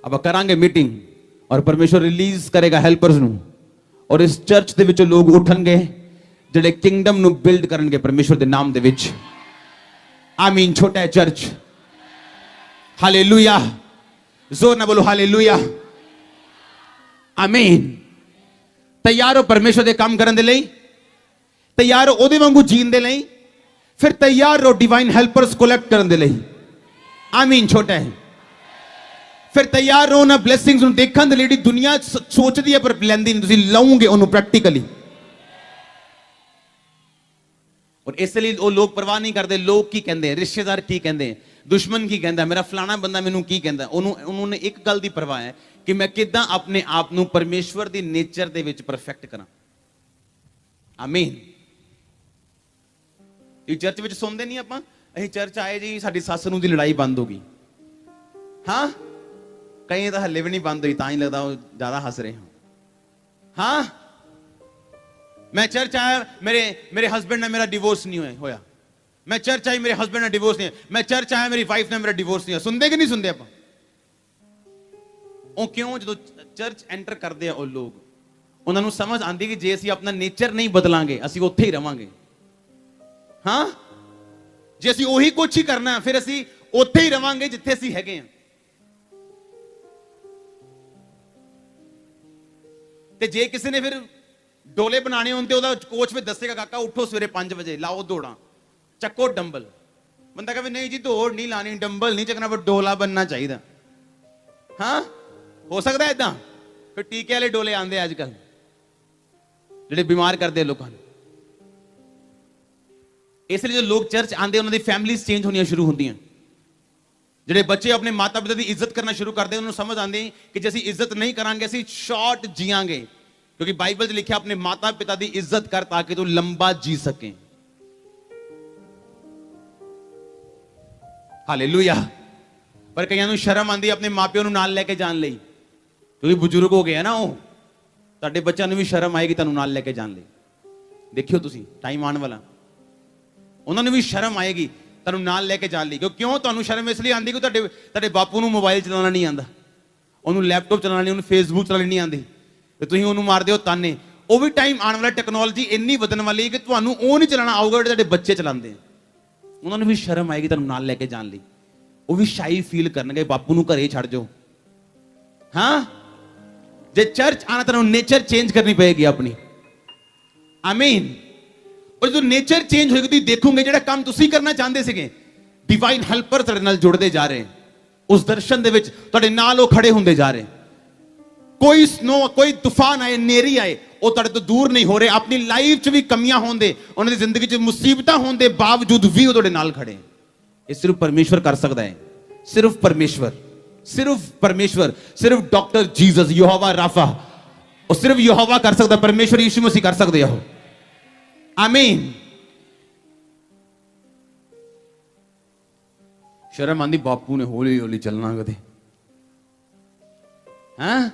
[SPEAKER 1] ਆਪਾਂ ਕਰਾਂਗੇ ਮੀਟਿੰਗ ਔਰ ਪਰਮੇਸ਼ਵਰ ਰਿਲੀਜ਼ ਕਰੇਗਾ ਹੈਲਪਰਸ ਨੂੰ, ਔਰ ਇਸ ਚਰਚ ਦੇ ਵਿੱਚੋਂ ਲੋਕ ਉੱਠਣਗੇ ਜਿਹੜੇ ਕਿੰਗਡਮ ਨੂੰ ਬਿਲਡ ਕਰਨਗੇ ਪਰਮੇਸ਼ਵਰ ਦੇ ਨਾਮ ਦੇ ਵਿੱਚ। ਆਮੀਨ। ਛੋਟਾ ਹੈ ਚਰਚ। ਹਾਲੇਲੂਇਆ। ਜ਼ੋਰ ਨਾਲ ਬੋਲੋ ਹਾਲੇਲੂਇਆ। ਆਮੀਨ। ਤਿਆਰ ਹੋ ਪਰਮੇਸ਼ਵਰ ਦੇ ਕੰਮ ਕਰਨ ਦੇ ਲਈ? ਤਿਆਰ ਹੋ ਉਹਦੇ ਵਾਂਗੂ ਜੀਣ ਦੇ ਲਈ? ਫਿਰ ਤਿਆਰ ਰਹੋ ਡਿਵਾਈਨ ਹੈਲਪਰਸ ਕਲੈਕਟ ਕਰਨ ਦੇ ਲਈ। ਆਮੀਨ। ਛੋਟਾ ਹੈ। ਫਿਰ ਤਿਆਰ ਰਹੋ ਨਾ ਬਲੇਸਿੰਗਸ ਨੂੰ ਦੇਖਣ ਦੇ ਲਈ ਜਿਹੜੀ ਦੁਨੀਆ ਸੋਚਦੀ ਹੈ ਪਰ ਲੈਂਦੀ ਨਹੀਂ, ਤੁਸੀਂ ਲਓਗੇ ਉਹਨੂੰ ਪ੍ਰੈਕਟੀਕਲੀ। ਔਰ ਇਸ ਲਈ ਉਹ ਲੋਕ ਪਰਵਾਹ ਨਹੀਂ ਕਰਦੇ ਲੋਕ ਕੀ ਕਹਿੰਦੇ, ਰਿਸ਼ਤੇਦਾਰ ਕੀ ਕਹਿੰਦੇ, ਦੁਸ਼ਮਣ ਕੀ ਕਹਿੰਦਾ, ਮੇਰਾ ਫਲਾਣਾ ਬੰਦਾ ਮੈਨੂੰ ਕੀ ਕਹਿੰਦਾ। ਉਹਨੂੰ ਨੇ ਇੱਕ ਗੱਲ ਦੀ ਪਰਵਾਹ ਹੈ ਕਿ ਮੈਂ ਕਿੱਦਾਂ ਆਪਣੇ ਆਪ ਨੂੰ ਪਰਮੇਸ਼ਵਰ ਦੀ ਨੇਚਰ ਦੇ ਵਿੱਚ ਪਰਫੈਕਟ ਕਰਾਂ। ਆਮੀਨ। ਇਹ ਚਰਚ ਵਿੱਚ ਸੁਣਦੇ ਨਹੀਂ ਆਪਾਂ, ਅਸੀਂ ਚਰਚ ਆਏ ਜੀ ਸਾਡੀ ਸੱਸ ਨੂੰ ਦੀ ਲੜਾਈ ਬੰਦ ਹੋ ਗਈ। ਹਾਂ, ਕਈ ਤਾਂ ਹੱਲੇ ਵੀ ਨਹੀਂ ਬੰਦ ਹੋਈ, ਤਾਂ ਹੀ ਲੱਗਦਾ ਉਹ ਜ਼ਿਆਦਾ ਹੱਸ ਰਹੇ ਹਾਂ। ਮੈਂ ਚਰਚ ਆਇਆ, ਮੇਰੇ ਹਸਬੈਂਡ ਨਾਲ ਮੇਰਾ ਡਿਵੋਰਸ ਨਹੀਂ ਹੋਇਆ। ਮੈਂ ਚਰਚ ਆਈ, ਮੇਰੇ ਹਸਬੈਂਡ ਨਾਲ ਡਿਵੋਰਸ ਨਹੀਂ ਹੋਇਆ। ਮੈਂ ਚਰਚ ਆਇਆ, ਮੇਰੀ ਵਾਈਫ ਨਾਲ ਮੇਰਾ ਡਿਵੋਰਸ ਨਹੀਂ ਹੋਇਆ। ਸੁਣਦੇ ਕਿ ਨਹੀਂ ਸੁਣਦੇ ਆਪਾਂ? ਉਹ ਕਿਉਂ? ਜਦੋਂ ਚਰਚ ਐਂਟਰ ਕਰਦੇ ਆ ਉਹ ਲੋਕ, ਉਹਨਾਂ ਨੂੰ ਸਮਝ ਆਉਂਦੀ ਕਿ ਜੇ ਅਸੀਂ ਆਪਣਾ ਨੇਚਰ ਨਹੀਂ ਬਦਲਾਂਗੇ ਅਸੀਂ ਉੱਥੇ ਹੀ ਰਵਾਂਗੇ। ਹਾਂ, ਜੇ ਅਸੀਂ ਉਹੀ ਕੁਛ ਹੀ ਕਰਨਾ ਫਿਰ ਅਸੀਂ ਉੱਥੇ ਹੀ ਰਵਾਂਗੇ ਜਿੱਥੇ ਅਸੀਂ ਹੈਗੇ ਹਾਂ। ਤੇ ਜੇ ਕਿਸੇ ਨੇ ਫਿਰ ਡੋਲੇ ਬਣਾਣੇ ਹੋਣ ਤੇ ਉਹਦਾ ਕੋਚ ਵੀ ਦੱਸੇਗਾ, ਕਾਕਾ ਉੱਠੋ ਸਵੇਰੇ 5 ਵਜੇ, ਲਾਓ ਦੌੜਾਂ, ਚੱਕੋ ਡੰਬਲ। ਬੰਦਾ ਕਹੇ ਨਹੀਂ ਜੀ ਦੌੜ ਨਹੀਂ ਲਾਣੀ, ਡੰਬਲ ਨਹੀਂ ਚੱਕਣਾ, ਪਰ ਡੋਲਾ ਬਣਨਾ ਚਾਹੀਦਾ। ਹਾਂ, ਹੋ ਸਕਦਾ ਏਦਾਂ? ਫਿਰ ਟੀਕੇ ਵਾਲੇ ਡੋਲੇ ਆਉਂਦੇ ਅੱਜ ਕੱਲ ਜਿਹੜੇ ਬਿਮਾਰ ਕਰਦੇ ਲੋਕਾਂ ਨੂੰ। ਇਸ ਲਈ ਜੋ ਲੋਕ ਚਰਚ ਆਉਂਦੇ ਉਹਨਾਂ ਦੀ ਫੈਮਿਲੀਜ਼ ਚੇਂਜ ਹੋਣੀਆਂ ਸ਼ੁਰੂ ਹੁੰਦੀਆਂ। ਜਿਹੜੇ ਬੱਚੇ ਆਪਣੇ ਮਾਤਾ ਪਿਤਾ ਦੀ ਇੱਜ਼ਤ ਕਰਨਾ ਸ਼ੁਰੂ ਕਰਦੇ ਉਹਨਾਂ ਨੂੰ ਸਮਝ ਆਉਂਦੀ ਕਿ ਜੇ ਅਸੀਂ ਇੱਜ਼ਤ ਨਹੀਂ ਕਰਾਂਗੇ ਅਸੀਂ ਸ਼ਾਰਟ ਜੀਵਾਂਗੇ, ਕਿਉਂਕਿ ਬਾਈਬਲ 'ਚ ਲਿਖਿਆ ਆਪਣੇ ਮਾਤਾ ਪਿਤਾ ਦੀ ਇੱਜ਼ਤ ਕਰ ਤਾਂ ਕਿ ਤੂੰ ਲੰਬਾ ਜੀ ਸਕੇ। ਹਾਲੇਲੂਇਆ। ਪਰ ਕਈਆਂ ਨੂੰ ਸ਼ਰਮ ਆਉਂਦੀ ਆਪਣੇ ਮਾਪਿਆਂ ਨੂੰ ਨਾਲ ਲੈ ਕੇ ਜਾਣ ਲਈ, ਕਿਉਂਕਿ ਬਜ਼ੁਰਗ ਹੋ ਗਏ ਆ ਨਾ ਉਹ। ਤੁਹਾਡੇ ਬੱਚਿਆਂ ਨੂੰ ਵੀ ਸ਼ਰਮ ਆਏਗੀ ਤੁਹਾਨੂੰ ਨਾਲ ਲੈ ਕੇ ਜਾਣ ਲਈ। ਦੇਖਿਓ ਤੁਸੀਂ, ਟਾਈਮ ਆਉਣ ਵਾਲਾ ਉਹਨਾਂ ਨੂੰ ਵੀ ਸ਼ਰਮ ਆਏਗੀ ਤੁਹਾਨੂੰ ਨਾਲ ਲੈ ਕੇ ਜਾਣ ਲਈ। ਕਿਉਂ ਤੁਹਾਨੂੰ ਸ਼ਰਮ ਇਸ ਲਈ ਆਉਂਦੀ ਕਿ ਤੁਹਾਡੇ ਬਾਪੂ ਨੂੰ ਮੋਬਾਈਲ ਚਲਾਉਣਾ ਨਹੀਂ ਆਉਂਦਾ, ਉਹਨੂੰ ਲੈਪਟਾਪ ਚਲਾਉਣਾ ਨਹੀਂ, ਉਹਨੂੰ ਫੇਸਬੁੱਕ ਚਲਾਉਣੀ ਨਹੀਂ ਆਉਂਦੀ, ਤੇ ਤੁਸੀਂ ਉਹਨੂੰ ਮਾਰਦੇ ਹੋ ਤਾਨੇ। ਉਹ ਵੀ ਟਾਈਮ ਆਉਣ ਵਾਲਾ ਟੈਕਨੋਲੋਜੀ ਇੰਨੀ ਵਧਣ ਵਾਲੀ ਹੈ ਕਿ ਤੁਹਾਨੂੰ ਉਹ ਨਹੀਂ ਚਲਾਉਣਾ ਆਊਗਾ ਜਿਹੜੇ ਤੁਹਾਡੇ ਬੱਚੇ ਚਲਾਉਂਦੇ ਆ। ਉਹਨਾਂ ਨੂੰ ਵੀ ਸ਼ਰਮ ਆਏਗੀ ਤੁਹਾਨੂੰ ਨਾਲ ਲੈ ਕੇ ਜਾਣ ਲਈ। ਉਹ ਵੀ ਸ਼ਾਈ ਫੀਲ ਕਰਨਗੇ, ਬਾਪੂ ਨੂੰ ਘਰੇ ਛੱਡ ਜਾਓ। ਹਾਂ, ਜੇ ਚਰਚ ਆਣਾ ਤੁਹਾਨੂੰ ਨੇਚਰ ਚੇਂਜ ਕਰਨੀ ਪਏਗੀ ਆਪਣੀ। ਆਮੀਨ। ਔਰ ਜਦੋਂ ਨੇਚਰ ਚੇਂਜ ਹੋਏਗੀ ਤੁਸੀਂ ਦੇਖੋਗੇ ਜਿਹੜਾ ਕੰਮ ਤੁਸੀਂ ਕਰਨਾ ਚਾਹੁੰਦੇ ਸੀਗੇ, ਡਿਵਾਈਨ ਹੈਲਪਰ ਤੁਹਾਡੇ ਨਾਲ ਜੁੜਦੇ ਜਾ ਰਹੇ। ਉਸ ਦਰਸ਼ਨ ਦੇ ਵਿੱਚ ਤੁਹਾਡੇ ਨਾਲ ਉਹ ਖੜੇ ਹੁੰਦੇ ਜਾ ਰਹੇ। ਕੋਈ ਸਨੋ, ਕੋਈ ਤੂਫਾਨ ਆਏ, ਨੇਰੀ ਆਏ, ਉਹ ਤੁਹਾਡੇ ਤੋਂ ਦੂਰ ਨਹੀਂ ਹੋ ਰਹੇ। ਆਪਣੀ ਲਾਈਫ 'ਚ ਵੀ ਕਮੀਆਂ ਹੋਣ ਦੇ, ਉਹਨਾਂ ਦੀ ਜ਼ਿੰਦਗੀ 'ਚ ਮੁਸੀਬਤਾਂ ਹੋਣ ਦੇ ਬਾਵਜੂਦ ਵੀ ਉਹ ਤੁਹਾਡੇ ਨਾਲ ਖੜੇ। ਇਹ ਸਿਰਫ ਪਰਮੇਸ਼ਵਰ ਕਰ ਸਕਦਾ ਹੈ। ਸਿਰਫ ਪਰਮੇਸ਼ਵਰ, ਸਿਰਫ ਪਰਮੇਸ਼ਵਰ, ਸਿਰਫ ਡਾਕਟਰ ਜੀਸਸ, ਯਹੋਵਾ ਰਾਫਾ, ਉਹ ਸਿਰਫ ਯਹੋਵਾ ਕਰ ਸਕਦਾ। ਪਰਮੇਸ਼ਵਰ ਯਿਸੂ ਮਸੀਹ ਕਰ ਸਕਦੇ ਆ ਉਹ। ਆਮੀਨ। ਸ਼ਰਮ ਆਂਦੀ ਬਾਪੂ ਨੇ ਹੌਲੀ ਹੌਲੀ ਚੱਲਣਾ ਕਦੇ। ਹਾਂ,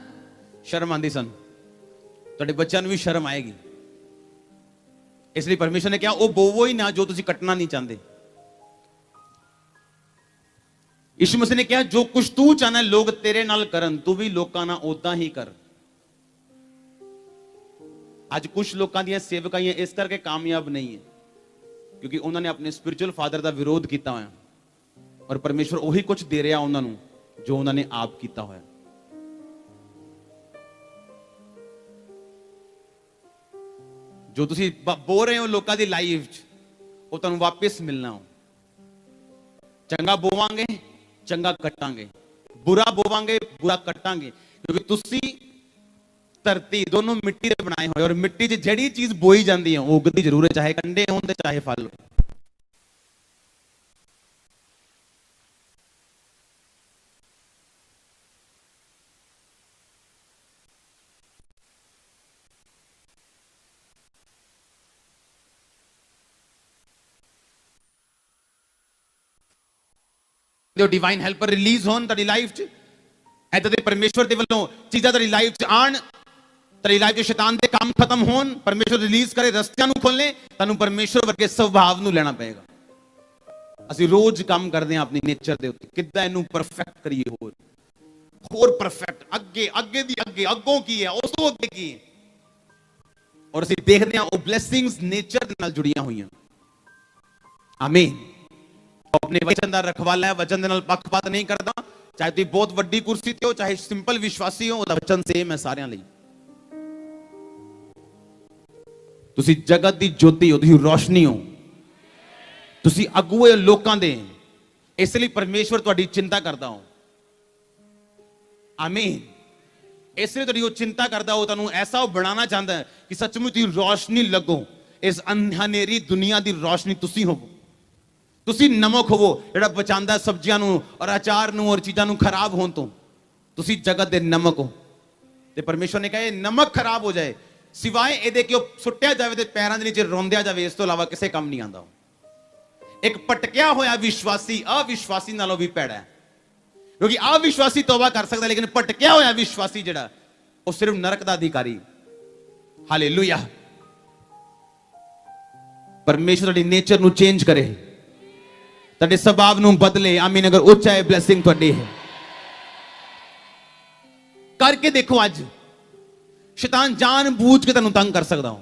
[SPEAKER 1] ਸ਼ਰਮ ਆਂਦੀ ਸਾਨੂੰ। ਤੁਹਾਡੇ ਬੱਚਿਆਂ ਨੂੰ ਵੀ ਸ਼ਰਮ ਆਏਗੀ। ਇਸ ਲਈ ਪਰਮੇਸ਼ਰ ਨੇ ਕਿਹਾ ਉਹ ਬੋਵੋ ਹੀ ਨਾ ਜੋ ਤੁਸੀਂ ਕੱਟਣਾ ਨਹੀਂ ਚਾਹੁੰਦੇ। ਯਿਸੂ ਮਸੀਹ ਨੇ ਕਿਹਾ ਜੋ ਕੁਝ ਤੂੰ ਚਾਹਨਾ ਲੋਕ ਤੇਰੇ ਨਾਲ ਕਰਨ, ਤੂੰ ਵੀ ਲੋਕਾਂ ਨਾਲ ਉਦਾਂ ਹੀ ਕਰ। ਅੱਜ ਕੁਝ ਲੋਕਾਂ ਦੀਆਂ ਸੇਵਕਾਈਆਂ ਇਸ ਕਰਕੇ ਕਾਮਯਾਬ ਨਹੀਂ ਹੈ ਕਿਉਂਕਿ ਉਹਨਾਂ ਨੇ ਆਪਣੇ ਸਪਿਰਚੁਅਲ ਫਾਦਰ ਦਾ ਵਿਰੋਧ ਕੀਤਾ ਹੋਇਆ, ਔਰ ਪਰਮੇਸ਼ਵਰ ਉਹੀ ਕੁਝ ਦੇ ਰਿਹਾ ਉਹਨਾਂ ਨੂੰ ਜੋ ਉਹਨਾਂ ਨੇ ਆਪ ਕੀਤਾ ਹੋਇਆ। ਜੋ ਤੁਸੀਂ ਬੋ ਰਹੇ ਹੋ ਲੋਕਾਂ ਦੀ ਲਾਈਫ 'ਚ, ਉਹ ਤੁਹਾਨੂੰ ਵਾਪਸ ਮਿਲਣਾ। ਚੰਗਾ ਬੋਵਾਂਗੇ ਚੰਗਾ ਕੱਟਾਂਗੇ, ਬੁਰਾ ਬੋਵਾਂਗੇ ਬੁਰਾ ਕੱਟਾਂਗੇ, ਕਿਉਂਕਿ ਤੁਸੀਂ ਧਰਤੀ ਦੋਨੋਂ ਮਿੱਟੀ ਦੇ ਬਣਾਏ ਹੋਏ, ਔਰ ਮਿੱਟੀ 'ਚ ਜਿਹੜੀ ਚੀਜ਼ ਬੋਈ ਜਾਂਦੀ ਹੈ ਉਹ ਉਗਦੀ ਜ਼ਰੂਰ ਹੈ, ਚਾਹੇ ਕੰਡੇ ਹੋਣ ਤੇ ਚਾਹੇ ਫਲ। ਜੋ ਡਿਵਾਈਨ ਹੈਲਪਰ ਰਿਲੀਜ਼ ਹੋਣ ਤੁਹਾਡੀ ਲਾਈਫ 'ਚ, ਏਦਾਂ ਦੇ ਪਰਮੇਸ਼ਵਰ ਦੇ ਵੱਲੋਂ ਚੀਜ਼ਾਂ ਤੁਹਾਡੀ ਲਾਈਫ 'ਚ ਆਣ, ਤੁਹਾਡੀ ਲਾਈਫ 'ਚ ਸ਼ੈਤਾਨ ਦੇ ਕੰਮ ਖਤਮ ਹੋਣ, ਪਰਮੇਸ਼ਵਰ ਰਿਲੀਜ਼ ਕਰੇ, ਰਸਤਿਆਂ ਨੂੰ ਖੋਲੇ, ਤੁਹਾਨੂੰ ਪਰਮੇਸ਼ਵਰ ਵਰਗੇ ਸੁਭਾਅ ਨੂੰ ਲੈਣਾ ਪਏਗਾ। ਅਸੀਂ ਰੋਜ਼ ਕੰਮ ਕਰਦੇ ਹਾਂ ਆਪਣੀ ਨੇਚਰ ਦੇ ਉੱਤੇ, ਕਿੱਦਾਂ ਇਹਨੂੰ ਪਰਫੈਕਟ ਕਰੀਏ, ਹੋਰ ਪਰਫੈਕਟ, ਅੱਗੇ ਅੱਗੇ ਦੀ ਅੱਗੇ, ਅੱਗੋਂ ਕੀ ਹੈ, ਉਸ ਤੋਂ ਅੱਗੇ ਕੀ ਹੈ। ਔਰ ਅਸੀਂ ਦੇਖਦੇ ਹਾਂ ਉਹ ਬਲੇਸਿੰਗਸ ਨੇਚਰ ਦੇ ਨਾਲ ਜੁੜੀਆਂ ਹੋਈਆਂ। ਆਮੀਨ। ਆਪਣੇ ਵਚਨ ਦਾ ਰਖਵਾਲਾ ਹੈ, ਵਚਨ ਦੇ ਨਾਲ ਪੱਖਪਾਤ ਨਹੀਂ ਕਰਦਾ। ਚਾਹੇ ਤੁਸੀਂ ਬਹੁਤ ਵੱਡੀ ਕੁਰਸੀ ਤੇ ਹੋ, ਚਾਹੇ ਸਿੰਪਲ ਵਿਸ਼ਵਾਸੀ ਹੋ, ਉਹਦਾ ਵਚਨ ਸੇਮ ਹੈ ਸਾਰਿਆਂ ਲਈ। ਤੁਸੀਂ ਜਗਤ ਦੀ ਜੋਤੀ ਹੋ, ਤੁਸੀਂ ਰੋਸ਼ਨੀ ਹੋ, ਤੁਸੀਂ ਅਗੂਏ ਲੋਕਾਂ ਦੇ। ਇਸ ਲਈ ਪਰਮੇਸ਼ਵਰ ਤੁਹਾਡੀ ਚਿੰਤਾ ਕਰਦਾ ਹੋ। ਆਮੀਨ। ਇਸ ਲਈ ਤੁਹਾਡੀ ਉਹ ਚਿੰਤਾ ਕਰਦਾ, ਉਹ ਤੁਹਾਨੂੰ ਐਸਾ ਬਣਾਉਣਾ ਚਾਹੁੰਦਾ ਹੈ ਕਿ ਸੱਚਮੁੱਚ ਤੁਸੀਂ ਰੋਸ਼ਨੀ ਲੱਗੋ। ਇਸ ਹਨੇਰੀ ਦੁਨੀਆ ਦੀ ਰੋਸ਼ਨੀ ਤੁਸੀਂ ਹੋਵੋ। ਤੁਸੀਂ ਨਮਕ ਹੋਵੋ ਜਿਹੜਾ ਬਚਾਉਂਦਾ ਸਬਜ਼ੀਆਂ ਨੂੰ ਔਰ ਅਚਾਰ ਨੂੰ ਔਰ ਚੀਜ਼ਾਂ ਨੂੰ ਖਰਾਬ ਹੋਣ ਤੋਂ। ਤੁਸੀਂ ਜਗਤ ਦੇ ਨਮਕ ਹੋ। ਤੇ ਪਰਮੇਸ਼ਵਰ ਨੇ ਕਿਹਾ ਇਹ ਨਮਕ ਖਰਾਬ ਹੋ ਜਾਏ, ਸਿਵਾਏ ਇਹਦੇ ਕਿ ਉਹ ਸੁੱਟਿਆ ਜਾਵੇ ਤੇ ਪੈਰਾਂ ਦੇ ਨੀਚੇ ਰੋਂਦਿਆ ਜਾਵੇ, ਇਸ ਤੋਂ ਇਲਾਵਾ ਕਿਸੇ ਕੰਮ ਨਹੀਂ ਆਉਂਦਾ। ਇੱਕ ਭਟਕਿਆ ਹੋਇਆ ਵਿਸ਼ਵਾਸੀ ਅਵਿਸ਼ਵਾਸੀ ਨਾਲੋਂ ਵੀ ਭੈੜਾ ਹੈ, ਕਿਉਂਕਿ ਅਵਿਸ਼ਵਾਸੀ ਤੌਬਾ ਕਰ ਸਕਦਾ, ਲੇਕਿਨ ਭਟਕਿਆ ਹੋਇਆ ਵਿਸ਼ਵਾਸੀ ਜਿਹੜਾ, ਉਹ ਸਿਰਫ ਨਰਕ ਦਾ ਅਧਿਕਾਰੀ। ਹਾਲੇਲੂਇਆ। ਪਰਮੇਸ਼ਵਰ ਤੁਹਾਡੀ ਨੇਚਰ ਨੂੰ ਚੇਂਜ ਕਰੇ, ਤੁਹਾਡੇ ਸੁਭਾਅ ਨੂੰ ਬਦਲੇ। ਆਮੀਨ। ਅਗਰ ਉੱਚਾ ਹੈ ਬਲੇਸਿੰਗ ਤੁਹਾਡੀ ਹੈ। ਕਰਕੇ ਦੇਖੋ। ਅੱਜ ਸ਼ੈਤਾਨ ਜਾਣ ਬੂਝ ਕੇ ਤੁਹਾਨੂੰ ਤੰਗ ਕਰ ਸਕਦਾ ਹੋ।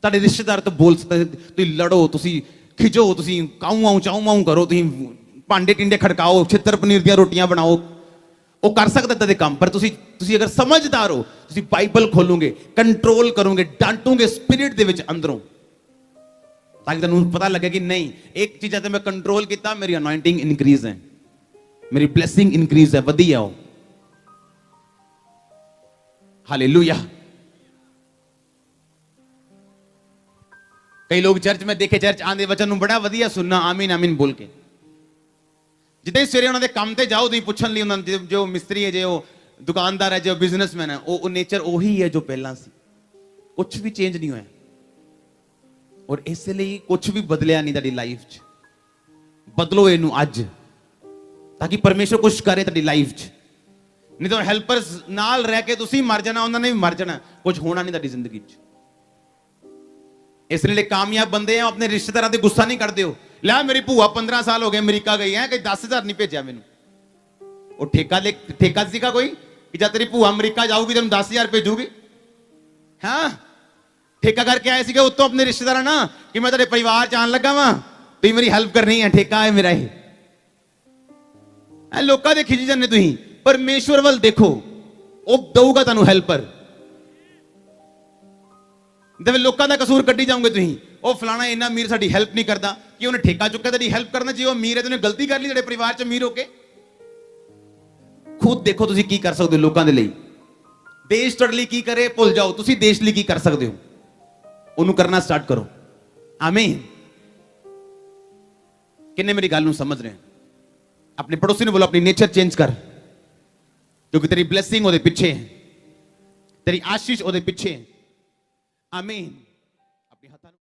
[SPEAKER 1] ਤੁਹਾਡੇ ਰਿਸ਼ਤੇਦਾਰ ਤੋਂ ਬੋਲ ਸਕਦਾ, ਤੁਸੀਂ ਲੜੋ, ਤੁਸੀਂ ਖਿਜੋ, ਤੁਸੀਂ ਕਾਊ ਆਉ ਚਾਉ ਮਾਉ ਕਰੋ, ਤੁਸੀਂ ਭਾਂਡੇ ਟਿੰਡੇ ਖੜਕਾਓ, ਛਿੱਤਰ ਪਨੀਰ ਦੀਆਂ ਰੋਟੀਆਂ ਬਣਾਓ। ਉਹ ਕਰ ਸਕਦਾ ਤਦੇ ਕੰਮ। ਪਰ ਤੁਸੀਂ ਅਗਰ ਸਮਝਦਾਰ ਹੋ, ਤੁਸੀਂ ਬਾਈਬਲ ਖੋਲੋਗੇ, ਕੰਟਰੋਲ ਕਰੋਗੇ, ਡਾਂਟੋਗੇ ਸਪਿਰਿਟ ਦੇ ਵਿੱਚ ਅੰਦਰੋਂ, ਤਾਂ ਕਿ ਤੁਹਾਨੂੰ ਪਤਾ ਲੱਗੇ ਕਿ ਨਹੀਂ, ਇੱਕ ਚੀਜ਼ਾਂ ਤੇ ਮੈਂ ਕੰਟਰੋਲ ਕੀਤਾ, ਮੇਰੀ ਅਨੋਇੰਟਿੰਗ ਇਨਕਰੀਜ਼ ਹੈ, ਮੇਰੀ ਬਲੇਸਿੰਗ ਇਨਕਰੀਜ਼ ਹੈ, ਵਧੀ ਹੈ ਉਹ। ਹਾਲੇਲੂਇਆ। ਕਈ ਲੋਕ ਚਰਚ में देखे, चर्च आंदे वचन ਨੂੰ ਬੜਾ ਵਧੀਆ ਸੁਣਨਾ, ਆਮੀਨ ਆਮੀਨ ਬੋਲ ਕੇ। ਜਿੱਦਾਂ ਹੀ ਸਵੇਰੇ ਉਹਨਾਂ ਦੇ ਕੰਮ ਤੇ ਜਾਓ, ਤੁਸੀਂ ਪੁੱਛਣ ਲਈ ਉਹਨਾਂ ਨੂੰ, ਜੋ ਮਿਸਤਰੀ ਹੈ, ਜੇ ਉਹ ਦੁਕਾਨਦਾਰ ਹੈ, ਜੋ ਬਿਜ਼ਨਸਮੈਨ ਹੈ, ਉਹ ਨੇਚਰ ਉਹੀ ਹੈ ਜੋ ਪਹਿਲਾਂ ਸੀ, ਕੁਝ ਵੀ ਚੇਂਜ ਨਹੀਂ ਹੋਇਆ। ਔਰ ਇਸ ਲਈ ਕੁਝ ਵੀ ਬਦਲਿਆ ਨਹੀਂ ਤੁਹਾਡੀ ਲਾਈਫ 'ਚ। ਬਦਲੋ ਇਹਨੂੰ ਅੱਜ, ਤਾਂ ਕਿ ਪਰਮੇਸ਼ਰ ਕੁਝ ਕਰੇ ਤੁਹਾਡੀ ਲਾਈਫ 'ਚ। ਨਹੀਂ ਤਾਂ ਹੈਲਪਰਸ ਨਾਲ ਰਹਿ ਕੇ ਤੁਸੀਂ ਮਰ ਜਾਣਾ, ਉਹਨਾਂ ਨੇ ਵੀ ਮਰ ਜਾਣਾ, ਕੁਝ ਹੋਣਾ ਨਹੀਂ ਤੁਹਾਡੀ ਜ਼ਿੰਦਗੀ 'ਚ। ਇਸ ਲਈ ਕਾਮਯਾਬ ਬੰਦੇ ਆ, ਆਪਣੇ ਰਿਸ਼ਤੇਦਾਰਾਂ ਤੇ ਗੁੱਸਾ ਨਹੀਂ ਕਰਦੇ ਹੋ। ਲੈ ਮੇਰੀ ਭੂਆ 15 ਸਾਲ ਹੋ ਗਏ ਅਮਰੀਕਾ ਗਈ ਹੈ, ਕਿ 10,000 ਨਹੀਂ ਭੇਜਿਆ ਮੈਨੂੰ। ਉਹ ਠੇਕਾ ਸੀਗਾ ਕੋਈ ਕਿ ਜਦ ਤੇਰੀ ਭੂਆ ਅਮਰੀਕਾ ਜਾਊਗੀ ਤੈਨੂੰ 10,000 ਭੇਜੂਗੀ? ਹਾਂ, ਠੇਕਾ ਕਰਕੇ ਆਏ ਸੀਗੇ ਉੱਤੋਂ ਆਪਣੇ ਰਿਸ਼ਤੇਦਾਰਾਂ ਨਾਲ ਕਿ ਮੈਂ ਤੁਹਾਡੇ ਪਰਿਵਾਰ ਚ ਆਣ ਲੱਗਾ ਵਾਂ, ਤੁਸੀਂ ਮੇਰੀ ਹੈਲਪ ਕਰਨੀ ਹੈ, ਠੇਕਾ ਹੈ ਮੇਰਾ ਇਹ। ਲੋਕਾਂ ਦੇ ਖਿੱਚ ਜਾਂਦੇ ਤੁਸੀਂ। ਪਰਮੇਸ਼ਵਰ ਵੱਲ ਦੇਖੋ, ਉਹ ਦਊਗਾ ਤੁਹਾਨੂੰ ਹੈਲਪਰ। ਜਿਵੇਂ ਲੋਕਾਂ ਦਾ ਕਸੂਰ ਕੱਢੀ ਜਾਓਗੇ ਤੁਸੀਂ, ਉਹ ਫਲਾਣਾ ਇੰਨਾ ਅਮੀਰ ਸਾਡੀ ਹੈਲਪ ਨਹੀਂ ਕਰਦਾ, ਕਿ ਉਹਨੇ ਠੇਕਾ ਚੁੱਕਿਆ ਤੁਹਾਡੀ ਹੈਲਪ ਕਰਨਾ। ਜੇ ਉਹ ਅਮੀਰ ਹੈ ਤੇ ਉਹਨੇ ਗਲਤੀ ਕਰ ਲਈ ਤੁਹਾਡੇ ਪਰਿਵਾਰ ਚ ਅਮੀਰ ਹੋ ਕੇ। ਖੁਦ ਦੇਖੋ ਤੁਸੀਂ ਕੀ ਕਰ ਸਕਦੇ ਹੋ ਲੋਕਾਂ ਦੇ ਲਈ। ਦੇਸ਼ ਤੁਹਾਡੇ ਲਈ ਕੀ ਕਰੇ ਭੁੱਲ ਜਾਓ, ਤੁਸੀਂ ਦੇਸ਼ ਲਈ ਕੀ ਕਰ ਸਕਦੇ ਹੋ ਉਹਨੂੰ ਕਰਨਾ ਸਟਾਰਟ ਕਰੋ। ਆਮੀਨ। ਕਿੰਨੇ ਮੇਰੀ ਗੱਲ ਨੂੰ ਸਮਝ ਰਹੇ ਹੋ? ਆਪਣੇ ਪੜੋਸੀ ਨੂੰ ਬੋਲੋ ਆਪਣੀ ਨੇਚਰ ਚੇਂਜ ਕਰ, ਕਿਉਂਕਿ ਤੇਰੀ ਬਲੇਸਿੰਗ ਉਹਦੇ ਪਿੱਛੇ ਹੈ, ਤੇਰੀ ਆਸ਼ੀਸ਼ ਉਹਦੇ ਪਿੱਛੇ ਹੈ। ਆਮੀਨ। अपने हाथों